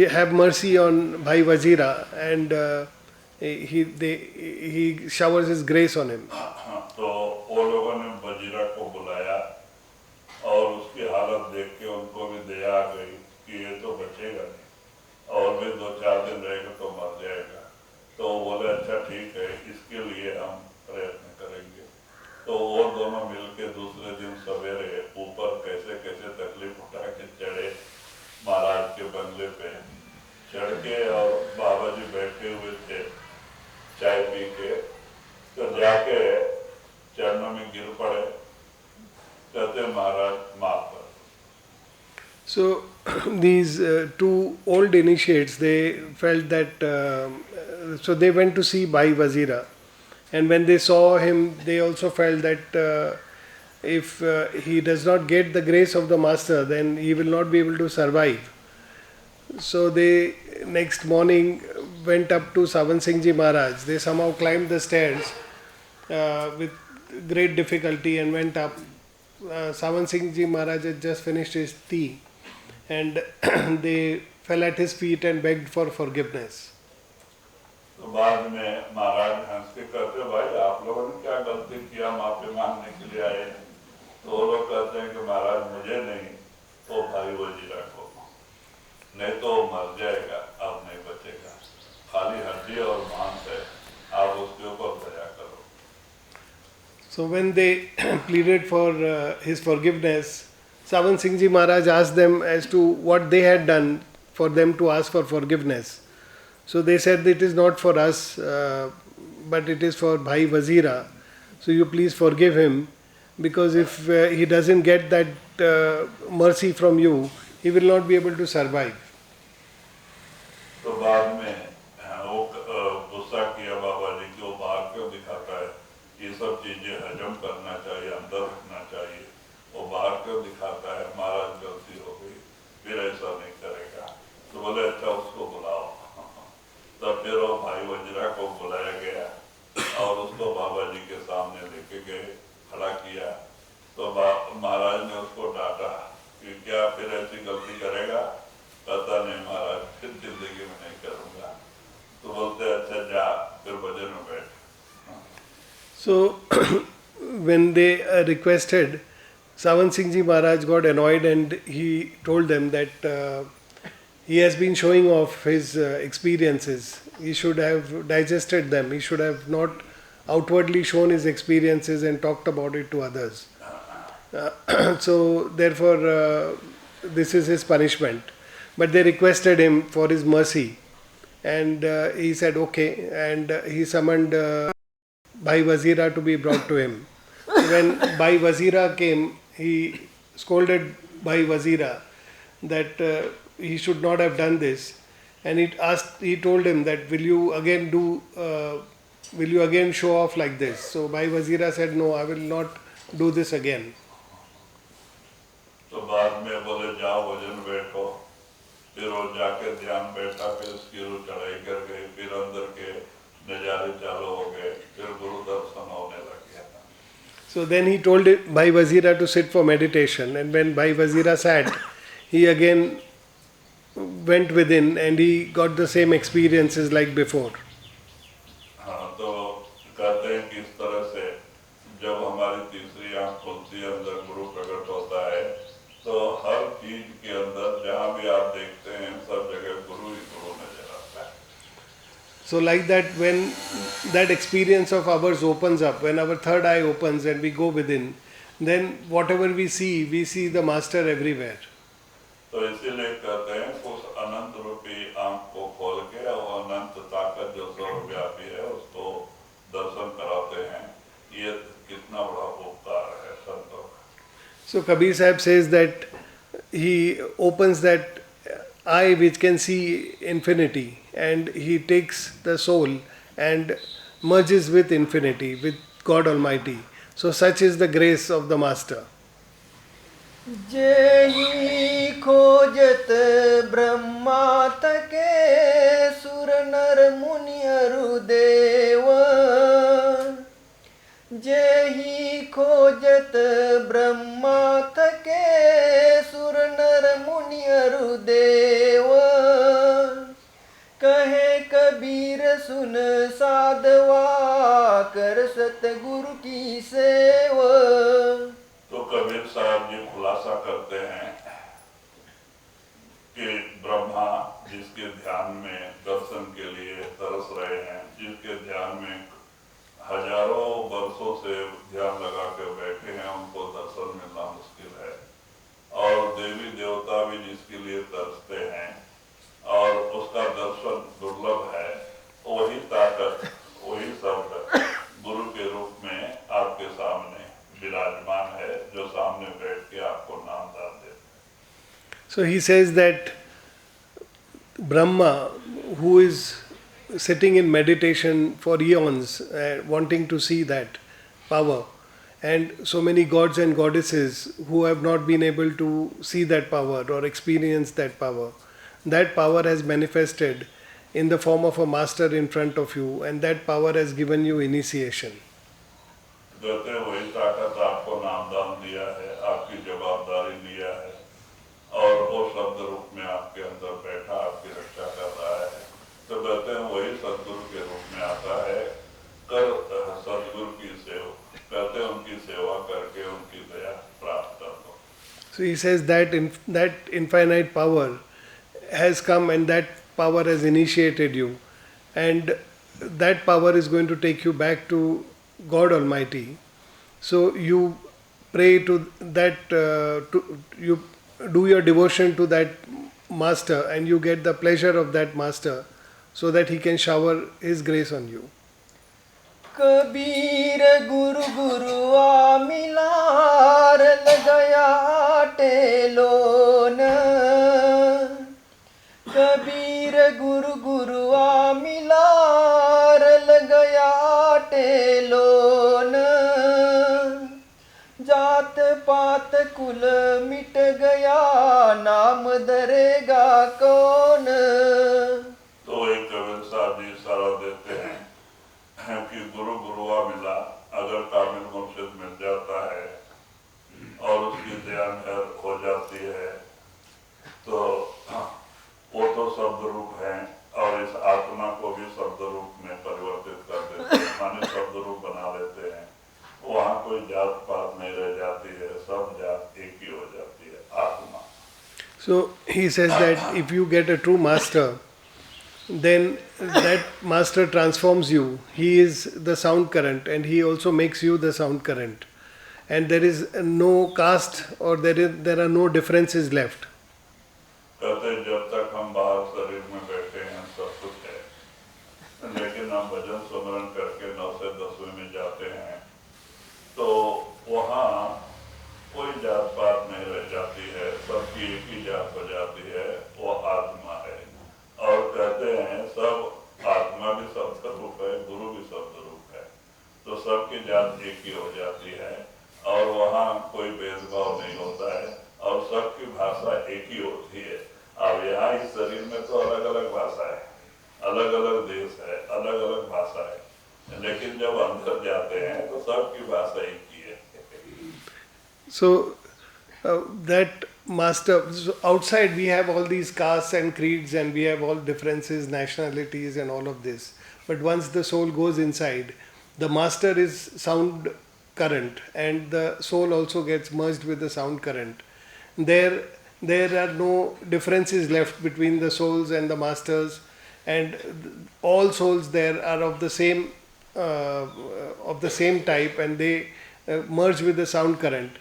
have mercy on Bhai Wazira and he showers his grace on him. तो वो लोगों ने वजीरा को बुलाया और उसकी हालत देख के उनको भी दया आ गई कि ये तो बचेगा नहीं और भी 2-4 दिन रहेगा तो मर जाएगा। तो वो बोले अच्छा ठीक है, इसके लिए हम प्रयत्न करेंगे। तो वो दोनों मिलके दूसरे दिन सवेरे ऊपर कैसे कैसे तकलीफ उठा के चढ़े महाराज के बंगले पे, चढ़ के और बाबा जी बैठे हुए थे चाय पी के, तो जाके चरणों में गिर पड़े, कहते महाराज माफ कर। So these two old initiates, they felt that, so they went to see Bhai Wazira, and when they saw him, they also felt that if he does not get the grace of the master, then he will not be able to survive. So they next morning went up to Ramsinghji Maharaj. They somehow climbed the stairs with great difficulty and went up. Ramsinghji Maharaj had just finished his tea, and they fell at his feet and begged for forgiveness. तो बाद में महाराज हंस के कहते, भाई आप लोगों ने क्या गलती किया, माफी मांगने के लिए आए? तो वो लोग कहते हैं कि महाराज मुझे नहीं, तो भाई वजीरा को, नहीं तो मर जाएगा, अब नहीं बचेगा, खाली हड्डी और मांस है, आप उसके ऊपर दया करो. So when they pleaded for his forgiveness, Ramsinghji Maharaj asked them as to what they had done for them to ask for forgiveness. So they said, it is not for us, but it is for Bhai Wazira. So you please forgive him, because if he doesn't get that mercy from you, he will not be able to survive. तो बाद में वो गुस्सा किया बाबा जी को, बाहर क्यों दिखाता है, ये सब चीजें हजम करना चाहिए, अंदर रखना चाहिए, वो बाहर क्यों दिखाता है, महाराज गलती हो गई, फिर ऐसा नहीं करेगा. तो बोले अच्छा उसको बुलाओ. तब फिर वो भाई वजीरा को बुलाया गया और उसको बाबा जी के सामने लेके गए, खड़ा किया. तो महाराज ने उसको डांटा कि क्या फिर ऐसी गलती करेगा? कहता नहीं महाराज, फिर जिंदगी में नहीं करूंगा. तो बोलते अच्छा जा, फिर भजन में बैठ. So when they requested, Ramsinghji Maharaj got annoyed and he told them that he has been showing off his experiences. He should have digested them. He should have not outwardly shown his experiences and talked about it to others. So therefore, this is his punishment. But they requested him for his mercy, and he said okay, and he summoned Bhai Wazira to be brought to him. When Bhai Wazira came, he scolded Bhai Wazira that he should not have done this, and he told him that will you again show off like this? So Bhai Wazira said, no, I will not do this again. तो बाद में बोले जाओ भजन बैठो. फिर वो जाके ध्यान बैठा, फिर उसकी रूह चढ़ाई कर गई, फिर अंदर के नजारे चालू हो गए, फिर गुरु दर्शन होने लग गया. So then he told Bhai Wazira to sit for meditation, and when Bhai Wazira sat, he again went within and he got the same experiences like before. हाँ, तो कहते हैं कि इस तरह से जब हमारी तीसरी आंख खुलती है, अंदर गुरु प्रकट होता है, तो हर चीज के अंदर जहाँ भी आप देखते हैं सब जगह गुरु ही गुरु नजर आता है. So like that, when that experience of ours opens up, when our third eye opens and we go within, then whatever we see the master everywhere. तो इसीलिए कहते हैं उस अनंत रूपी आंख को खोल के वो अनंत ताकत जो सर्वव्यापी है उसको दर्शन कराते हैं. ये कितना बड़ा उपकार है संतों का. So Kabir Sahib says that he opens that eye which can see infinity, and he takes the soul and merges with infinity, with God Almighty. So such is the grace of the Master. जेहि खोजत ब्रह्मा तके सुर नर मुनि अरु देव. जेहि खोजत ब्रह्मा तके सुर नर मुनि अरु देव. कहे कबीर सुन साधवा कर सतगुरु की सेवा. तो कबीर साहब जी खुलासा करते हैं कि ब्रह्मा जिसके ध्यान में दर्शन के लिए तरस रहे हैं, जिसके ध्यान में हजारों वर्षों से ध्यान लगा के बैठे हैं, उनको दर्शन मिलना मुश्किल है. और देवी देवता भी जिसके लिए तरसते हैं और उसका दर्शन दुर्लभ है, वही ताकत, वही शब्द गुरु के रूप में आपके सामने विराजमान है, जो सामने बैठ के आपको नाम दान देते. So he says that Brahma, who is sitting in meditation for eons, wanting to see that power, and so many gods and goddesses who have not been able to see that power or experience that power has manifested in the form of a master in front of you, and that power has given you initiation. कहते हैं वही ताकत आपको नामदान दिया है, आपकी जवाबदारी लिया है और वो शब्द रूप में आपके अंदर बैठा आपकी रक्षा कर रहा है। तो कहते हैं वही सदगुरु के रूप में आता है, कर सदगुरु की सेवा, कहते हैं उनकी सेवा करके उनकी दया प्राप्त कर लो। So he says that that infinite power has come and that power has initiated you, and that power is going to take you back to God Almighty. So you pray to that, you do your devotion to that master, and you get the pleasure of that master, so that he can shower his grace on you. Kabir गुरु गुरु आ मिलार लगया टेलोन, कबीर गुरु गुरु आ मिलार लगया टेलोन, जात पात कुल मिट गया नाम दरेगा कौन। तो एक कबीर साहब जी इशारा देते हैं कि गुरु गुरुआ मिला, अगर कामिल मुर्शिद मिल जाता है और उसकी दया मेहर हो जाती है तो वो तो शब्द रूप है और इस आत्मा को भी शब्द रूप में परिवर्तित कर देते हैं, माने शब्द रूप बना लेते हैं। वहाँ कोई जात पात नहीं रह जाती है, सब जात एक ही हो जाती है, आत्मा। So he says that if you get a true master, then that master transforms you. He is the sound current, and he also makes you the sound current. And there is no caste or there are no differences left. कहते हैं जब तक हम बाहर शरीर में बैठे हैं सब कुछ है, लेकिन हम भजन सुमरन करके 9 से 10वें में जाते हैं तो वहाँ कोई जात पात नहीं रह जाती है, सबकी एक ही जात हो जाती है, वो आत्मा है। और कहते हैं सब आत्मा भी शब्द रूप है, गुरु भी शब्द रूप है, तो सबकी जात एक ही हो जाती है और वहाँ कोई भेदभाव नहीं होता है और सबकी भाषा एक ही होती है। अब यहाँ इस शरीर में तो अलग अलग भाषा है, अलग अलग देश है, अलग अलग भाषा है, लेकिन जब अंदर जाते हैं तो सबकी भाषा एक ही है। So that master, so outside we have all these castes and creeds and we have all differences, nationalities and all of this. But once the soul goes inside, the master is sound current and the soul also gets merged with the sound current. There are no differences left between the souls and the masters, and all souls there are of the same type, and they merge with the sound current.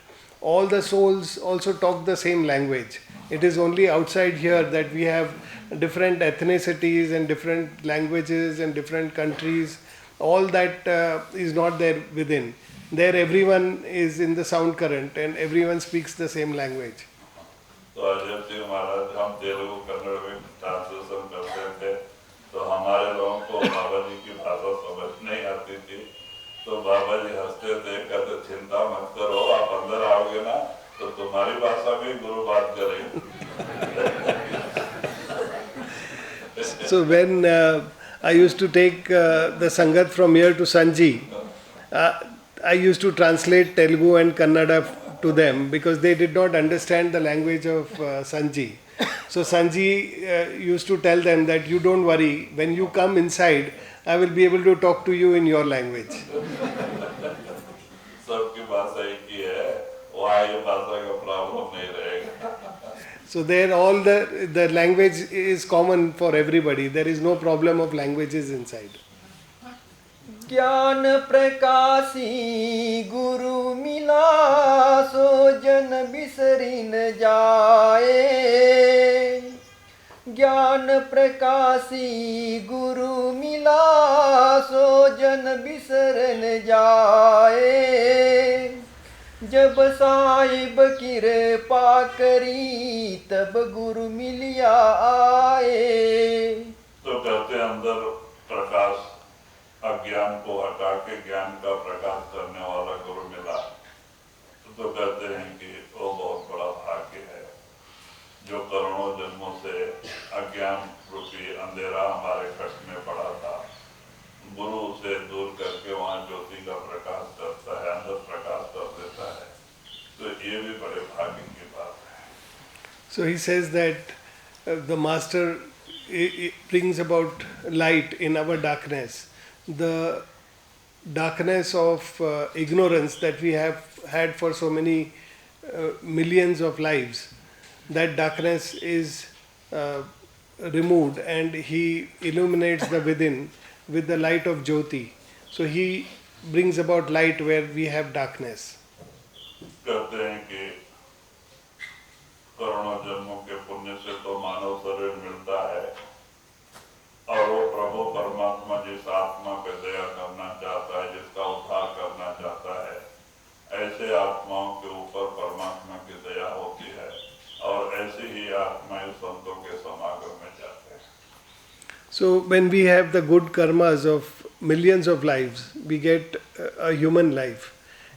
All the souls also talk the same language. It is only outside here that we have different ethnicities and different languages and different countries. All that is not there within. There everyone is in the sound current and everyone speaks the same language. तो अजय सिंह महाराज हम तेलुगु कन्नड़ में translation करते थे तो हमारे लोगों को बाबा जी की भाषा समझ नहीं आती थी, तो बाबा जी हंसते थे, कहते चिंता मत करो, आप अंदर आओगे ना तो तुम्हारी भाषा में गुरु बात करेंगे। So when I used to take the Sangat from here to Sanji, I used to translate Telugu and Kannada to them because they did not understand the language of Sanji. So Sanji used to tell them that you don't worry, when you come inside, I will be able to talk to you in your language. सबकी भाषा एक ही है, वहाँ ये भाषा का problem नहीं रहेगा। So there all the language is common for everybody. There is no problem of languages inside. ज्ञान प्रकाशी गुरु मिला सो जन बिसरी न जाए, ज्ञान प्रकाशी गुरु मिला सो जन बिसर न जाए, जब साहिब कृपा करी तब गुरु मिलिया आए। तो कहते अंदर प्रकाश अज्ञान को हटा के ज्ञान का प्रकाश करने वाला गुरु मिला। तो कहते हैं कि वो बहुत बड़ा भाग्य है जो करोड़ों जन्मों से अज्ञान रूपी अंधेरा हमारे कष्ट में पड़ा था, गुरु उसे दूर करके वहाँ ज्योति का प्रकाश करता है, अंदर प्रकाश कर देता है। तो ये भी बड़े भाग्य की बात है। So he says that the master brings about light in our darkness. The darkness of ignorance that we have had for so many millions of lives, that darkness is removed and he illuminates the within with the light of Jyoti. So he brings about light where we have darkness. कहते हैं कि करोड़ों जन्मों के पुण्य से तो मानव शरीर मिलता है और वो प्रभु परमात्मा जिस आत्मा पे दया करना चाहता है, जिसका उद्धार करना चाहता है, ऐसे आत्माओं के ऊपर परमात्मा की दया होती है और ऐसी ही आत्माएं संतों के समागम में जाते हैं। So when we have the good karmas of millions of lives, we get a human life.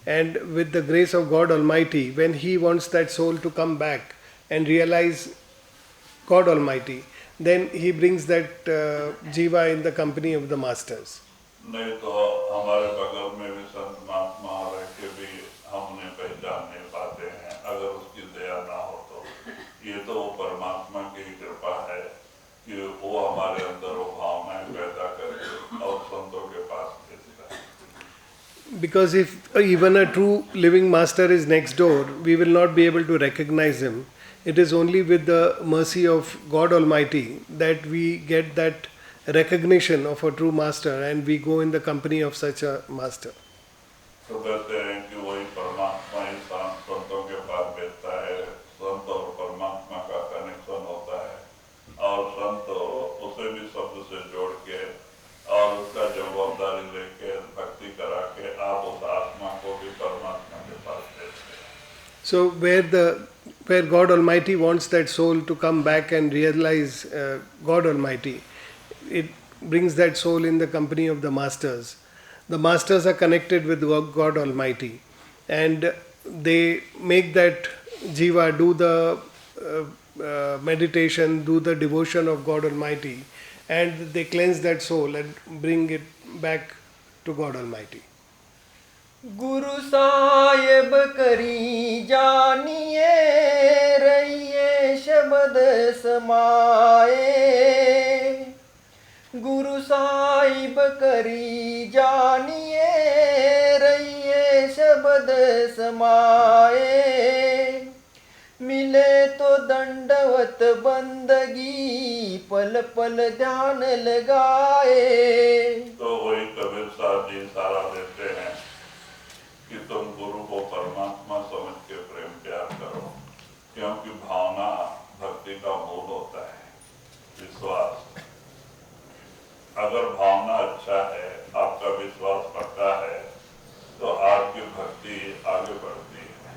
And with the grace of God Almighty, when He wants that soul to come back and realize God Almighty, then He brings that jiva in the company of the masters. नहीं तो हमारे बगल में भी संत महात्मा रह के भी हम उन्हें पहचान नहीं पाते हैं अगर उसकी दया ना हो तो। ये तो वो परमात्मा की कृपा है कि वो हमारे अंदर वो भावनाएं पैदा करके और संतों के पास भेजता है। Because if even a true living master is next door, we will not be able to recognize him. It is only with the mercy of God Almighty that we get that recognition of a true master and we go in the company of such a master. तो कहते हैं कि वही परमात्मा ही संतों के पास भेजता है, संत और परमात्मा का कनेक्शन होता है और संत उसे भी शब्द से जोड़ के और उसका जवाबदारी लेके भक्ति करा के आप उस आत्मा को भी परमात्मा के पास भेजते हैं। So where God Almighty wants that soul to come back and realize God Almighty, it brings that soul in the company of the masters. The masters are connected with God Almighty and they make that jiva do the meditation, do the devotion of God Almighty, and they cleanse that soul and bring it back to God Almighty. Guru Sahib करी जानिए रहिए शब्द समाए। गुरु साहिब करी जानिए रहिए शब्द समाए। मिले तो दंडवत बंदगी पल पल ध्यान लगाए। तो वही कबीर साहब जी सारा देते हैं कि तुम गुरु को परमात्मा समझ के प्रेम प्यार करो, क्योंकि भावना भक्ति का मूल होता है, विश्वास। अगर भावना अच्छा है, आपका विश्वास पक्का है, तो आपकी भक्ति आगे बढ़ती है।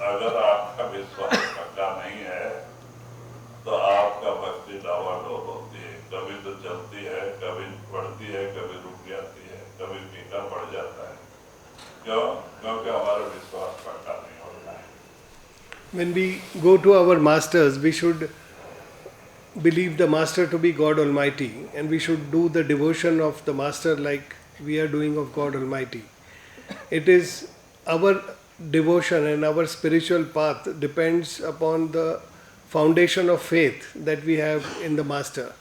अगर आपका विश्वास पक्का नहीं है तो आपका भक्ति डावाडोल होती है, कभी तो चलती है, कभी बढ़ती है, कभी रुक जाती है, कभी फीका पड़ जाता है। क्यों? क्योंकि हमारा विश्वास पक्का नहीं होता है। When we go to our masters, we should believe the master to be God Almighty and we should do the devotion of the master like we are doing of God Almighty. It is our devotion and our spiritual path depends upon the foundation of faith that we have in the master.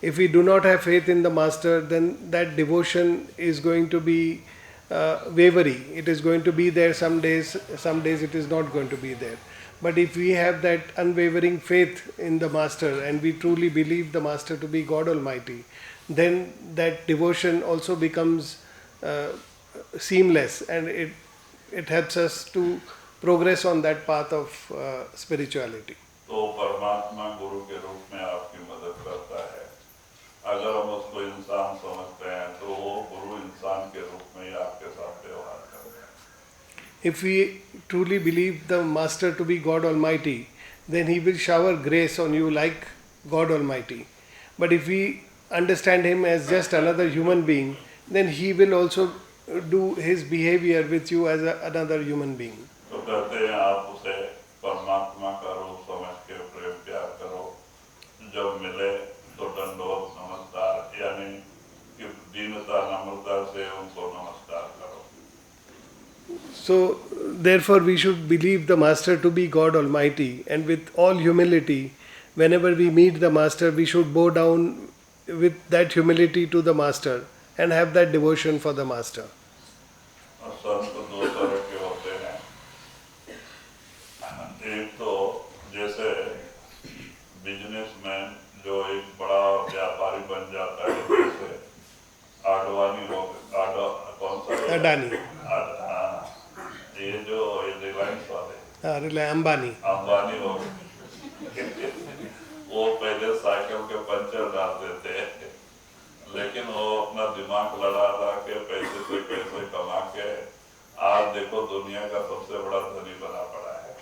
If we do not have faith in the master, then that devotion is going to be wavering. It is going to be there some days it is not going to be there. But if we have that unwavering faith in the master and we truly believe the master to be God Almighty, then that devotion also becomes seamless and it helps us to progress on that path of spirituality. तो परमात्मा गुरु के रूप में आपकी मदद करता है। अगर हम उसको इंसान समझते हैं तो वो गुरु इंसान के रूप में ही आपके साथ व्यवहार करते हैं। if we truly believe the Master to be God Almighty, then He will shower grace on you like God Almighty. But if we understand Him as just another human being, then He will also do His behavior with you as another human being. तो कहते हैं आप उसे परमात्मा का रूप समझ के प्रेम प्यार करो, जब मिले तो दंडवत नमस्कार, यानी कि दीनता नम्रता से उनको नमस्कार करो. So, therefore, we should believe the Master to be God Almighty, and with all humility, whenever we meet the Master, we should bow down with that humility to the Master and have that devotion for the Master. और संत दो तरह के होते हैं. एक तो जैसे businessman जो एक बड़ा व्यापारी बन जाता है, जैसे आडवाणी हो, कौन सा Adani. ये जो रिलायंस वाले Ambani. अंबानी हो वो पहले साइकिल के पंचर डाल देते हैं, लेकिन वो अपना दिमाग लड़ा के पैसे कमा के आज देखो दुनिया का सबसे बड़ा धनी बना पड़ा है.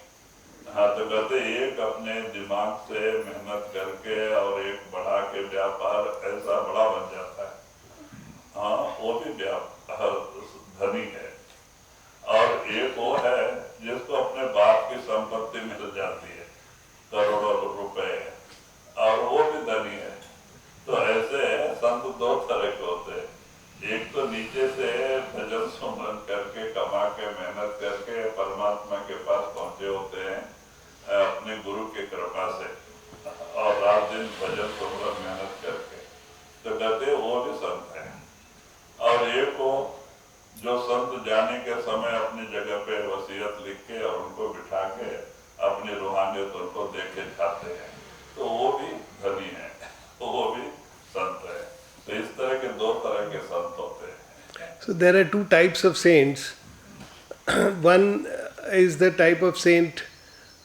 हाँ, तो कहते एक अपने दिमाग से मेहनत करके और एक बढ़ा के व्यापार ऐसा बड़ा बन जाता है. हाँ, वो भी व्यापार धनी है. और एक वो है जिसको अपने बाप की संपत्ति मिल जाती है, करोड़ों रुपए, और वो भी धनी है. तो ऐसे संत दो तरह के होते हैं. एक तो नीचे से भजन सुमरन करके कमा के मेहनत करके परमात्मा के पास पहुंचे होते हैं अपने गुरु के कृपा से, और रात दिन भजन सुमरन मेहनत करके, तो कहते वो भी संत है. और एक को जो संत जाने के समय अपनी जगह पे वसीयत लिख के और उनको बिठा के अपनी रूहानियत उनको देके जाते हैं, तो वो भी धनी है, तो वो भी संत है. तो इस तरह के दो तरह के संत होते हैं. So there are two types of saints. One is the type of saint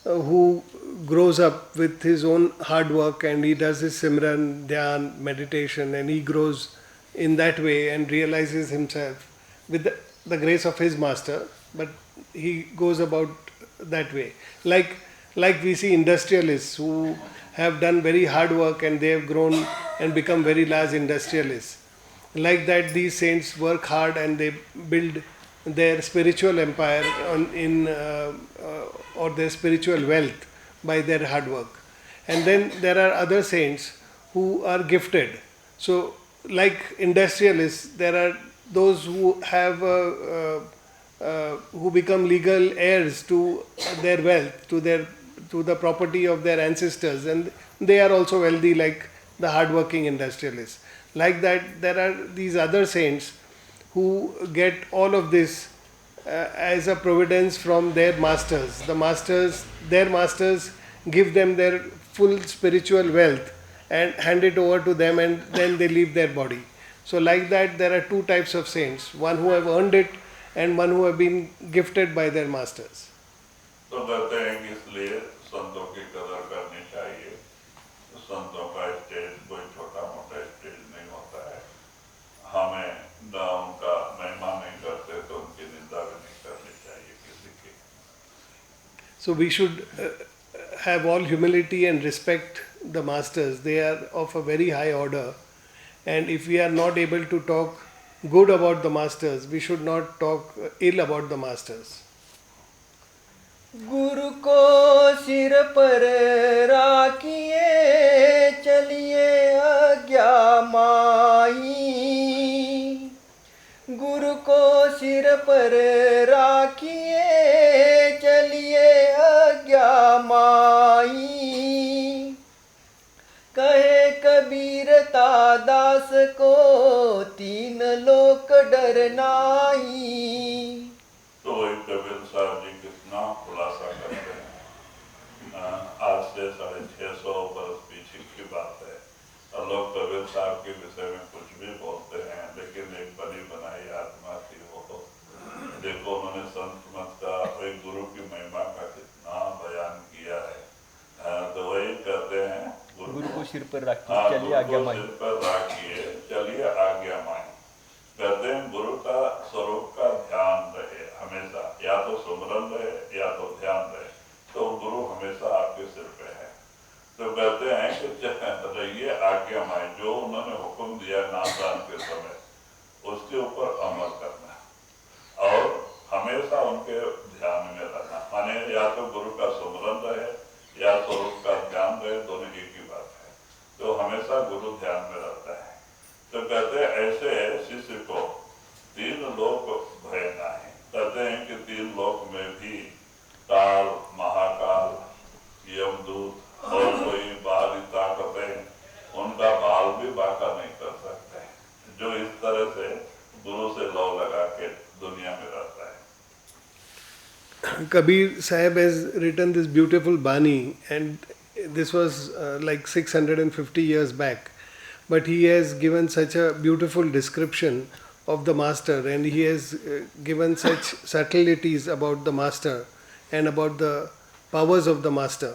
who grows up with his own hard work and he does his simran, dhyan, meditation, and he grows in that way and realizes himself with the grace of his master, but he goes about that way. Like we see industrialists who have done very hard work and they have grown and become very large industrialists. Like that, these saints work hard and they build their spiritual empire or their spiritual wealth by their hard work. And then there are other saints who are gifted. So, like industrialists, there are those who have who become legal heirs to their wealth, to the property of their ancestors, and they are also wealthy like the hard-working industrialists. Like that, there are these other saints who get all of this as a providence from their masters. Their masters give them their full spiritual wealth and hand it over to them, and then they leave their body. So like that, there are two types of saints, one who have earned it and one who have been gifted by their masters. तो कहते हैं कि इसलिए संतों की कदर करनी चाहिए. संतों का स्टेज कोई छोटा मोटा स्टेज नहीं होता है. हमें न उनका महिमा नहीं करते तो उनकी निंदा भी नहीं करनी चाहिए किसी की. So we should have all humility and respect the masters. They are of a very high order, and if we are not able to talk good about the masters, we should not talk ill about the masters. गुरु को सिर पर राखिए चलिए आज्ञा माही. गुरु को सिर पर राखिए चलिए आज्ञा माही. कहे कबीरता दास को तीन लोक डर नाही. तो एक कबीर साहब जी कितना खुलासा करते हैं. आज से 650 वर्ष पीछे की बात है, और लोग कबीर साहब के विषय में कुछ भी बोलते हैं, लेकिन एक बनी बनाई आत्मा थी वो. देखो उन्होंने संत मत का एक गुरु की महिमा का कितना बयान किया है. तो वही कहते हैं गुरु को सिर पर रखिए चलिए आज्ञा माही. सिर पर रखिए चलिए आज्ञा माही. कहते हैं गुरु का स्वरूप का ध्यान रहे हमेशा, या तो सुमरन रहे या तो ध्यान रहे, तो गुरु हमेशा आपके सिर पे है। तो कहते हैं कि रहिए आज्ञा माए, जो उन्होंने हुक्म दिया नामदान के समय उसके ऊपर अमल करना और हमेशा उनके ध्यान में रहना। माने या तो गुरु का सुमरन रहे या स्वरूप का ध्यान रहे, दोनों एक ही बात है। तो हमेशा गुरु ध्यान में रहता है। तो कहते हैं ऐसे शिष्य को 3 लोक भय नहीं। कहते हैं कि 3 लोक में भी काल, महाकाल, यमदूत और कोई बाहरी ताकतें उनका बाल भी बांका नहीं कर सकते, जो इस तरह से गुरु से लौ लगा के दुनिया में रहता है। Kabir Sahib has written this beautiful Bani, and this was like 650 years back. But he has given such a beautiful description of the master, and he has given such subtleties about the master and about the powers of the master.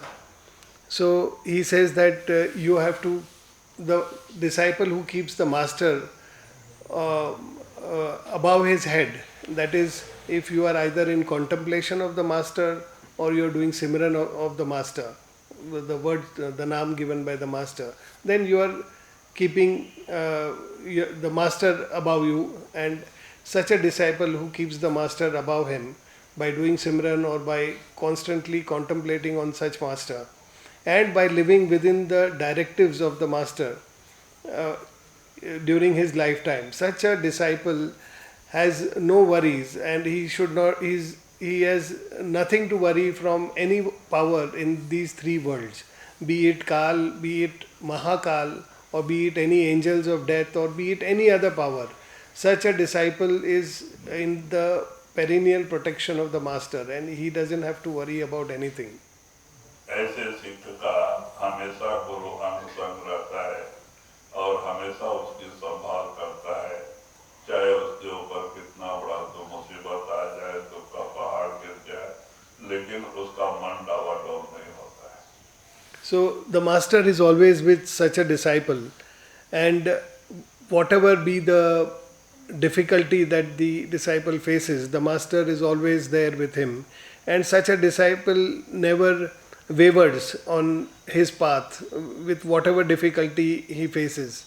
So he says that you have to, the disciple who keeps the master above his head, that is, if you are either in contemplation of the master or you are doing Simran of the master, the word, the naam given by the master, then you are keeping the master above you. And such a disciple who keeps the master above him by doing Simran or by constantly contemplating on such master and by living within the directives of the master during his lifetime, such a disciple has no worries, and he should not, he has nothing to worry from any power in these 3 worlds, be it Kal, be it Mahakal, or be it any angels of death, or be it any other power. Such a disciple is in the perennial protection of the master, and he doesn't have to worry about anything. ऐसे सिख का हमेशा गुरु अंग संग रहता है और हमेशा उसकी संभाल करता है, चाहे उसके ऊपर कितना बड़ा तो मुसीबत आ जाए, दुख का पहाड़ गिर जाए, लेकिन उसका मन डावाडोल नहीं होता है. So the master is always with such a disciple, and whatever be the difficulty that the disciple faces, the master is always there with him, and such a disciple never wavers on his path with whatever difficulty he faces.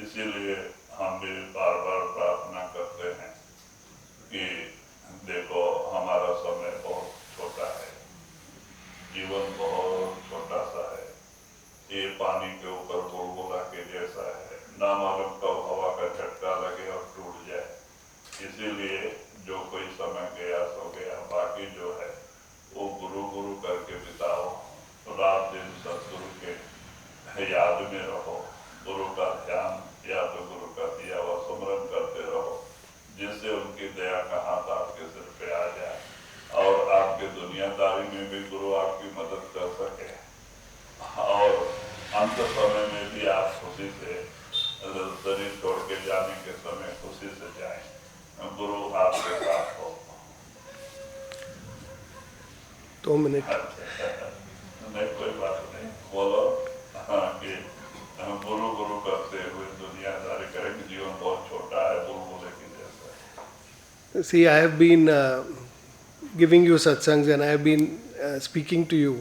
इसीलिए हम भी बार बार प्रार्थना करते हैं कि देखो हमारा समय बहुत छोटा है, जीवन बहुत छोटा सा है, ये पानी के ऊपर बुलबुला के जैसा है, ना मालूम कब हवा का झटका लगे और टूट जाए. इसीलिए जो कोई समय गया सो गया, बाकी जो है वो गुरु गुरु करके बिताओ, रात दिन सतगुरु के याद में रहो, गुरु का ध्यान या तो गुरु का दिया हुआ सुमरन करते रहो, जिससे उनकी दया का हाथ आपके सिर पे आ जाए और आपके दुनियादारी में भी गुरु आपकी मदद कर सके और अंत समय में भी आप खुशी से शरीर छोड़ के जाने के समय खुशी से जाएं, गुरु आपके साथ हो. 2 minutes. नहीं कोई बात नहीं, बोलो. हाँ कि गुरु गुरु करते हुए दुनियादारी करेंगे, जीवन बहुत छोटा है, बुलबुले की जैसा. See, I have been giving you satsangs and I have been speaking to you.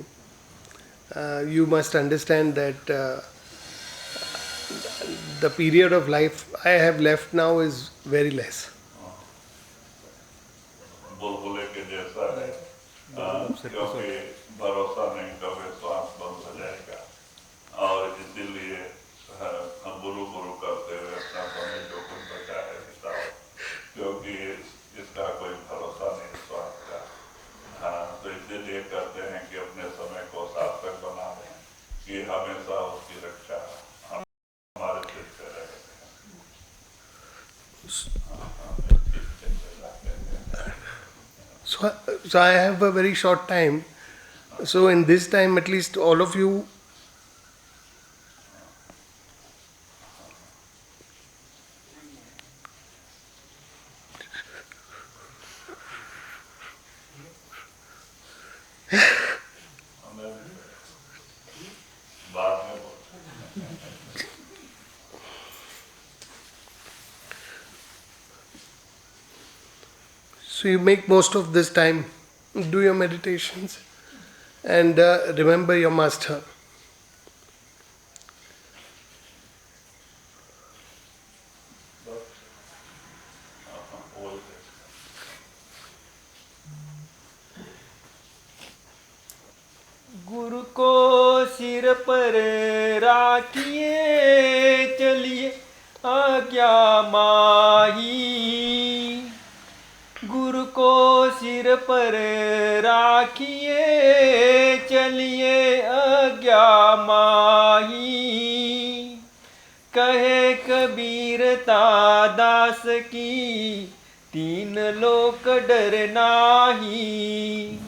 You must understand that the period of life I have left now is very less. बुलबुले के जैसा है, क्योंकि भरोसा नहीं कभी श्वास बंद हो जाएगा और इसीलिए हम गुरु गुरु करते हुए अपना समय जो कुछ बचा है बिताओ, क्योंकि इसका कोई भरोसा नहीं श्वास का. हाँ, तो इसीलिए कहते हैं कि अपने समय को सार्थक बना दें कि हमेशा उसकी रक्षा हमारे सिर पे रहे. So I have a very short time. So in this time, at least all of you So you make most of this time, do your meditations and remember your master. गुरु को सिर पर राखिए चलिए आज्ञा माही, गुरु को सिर पर राखिए चलिए आज्ञा माही, कहे कबीरता दास की तीन लोक डर नाही।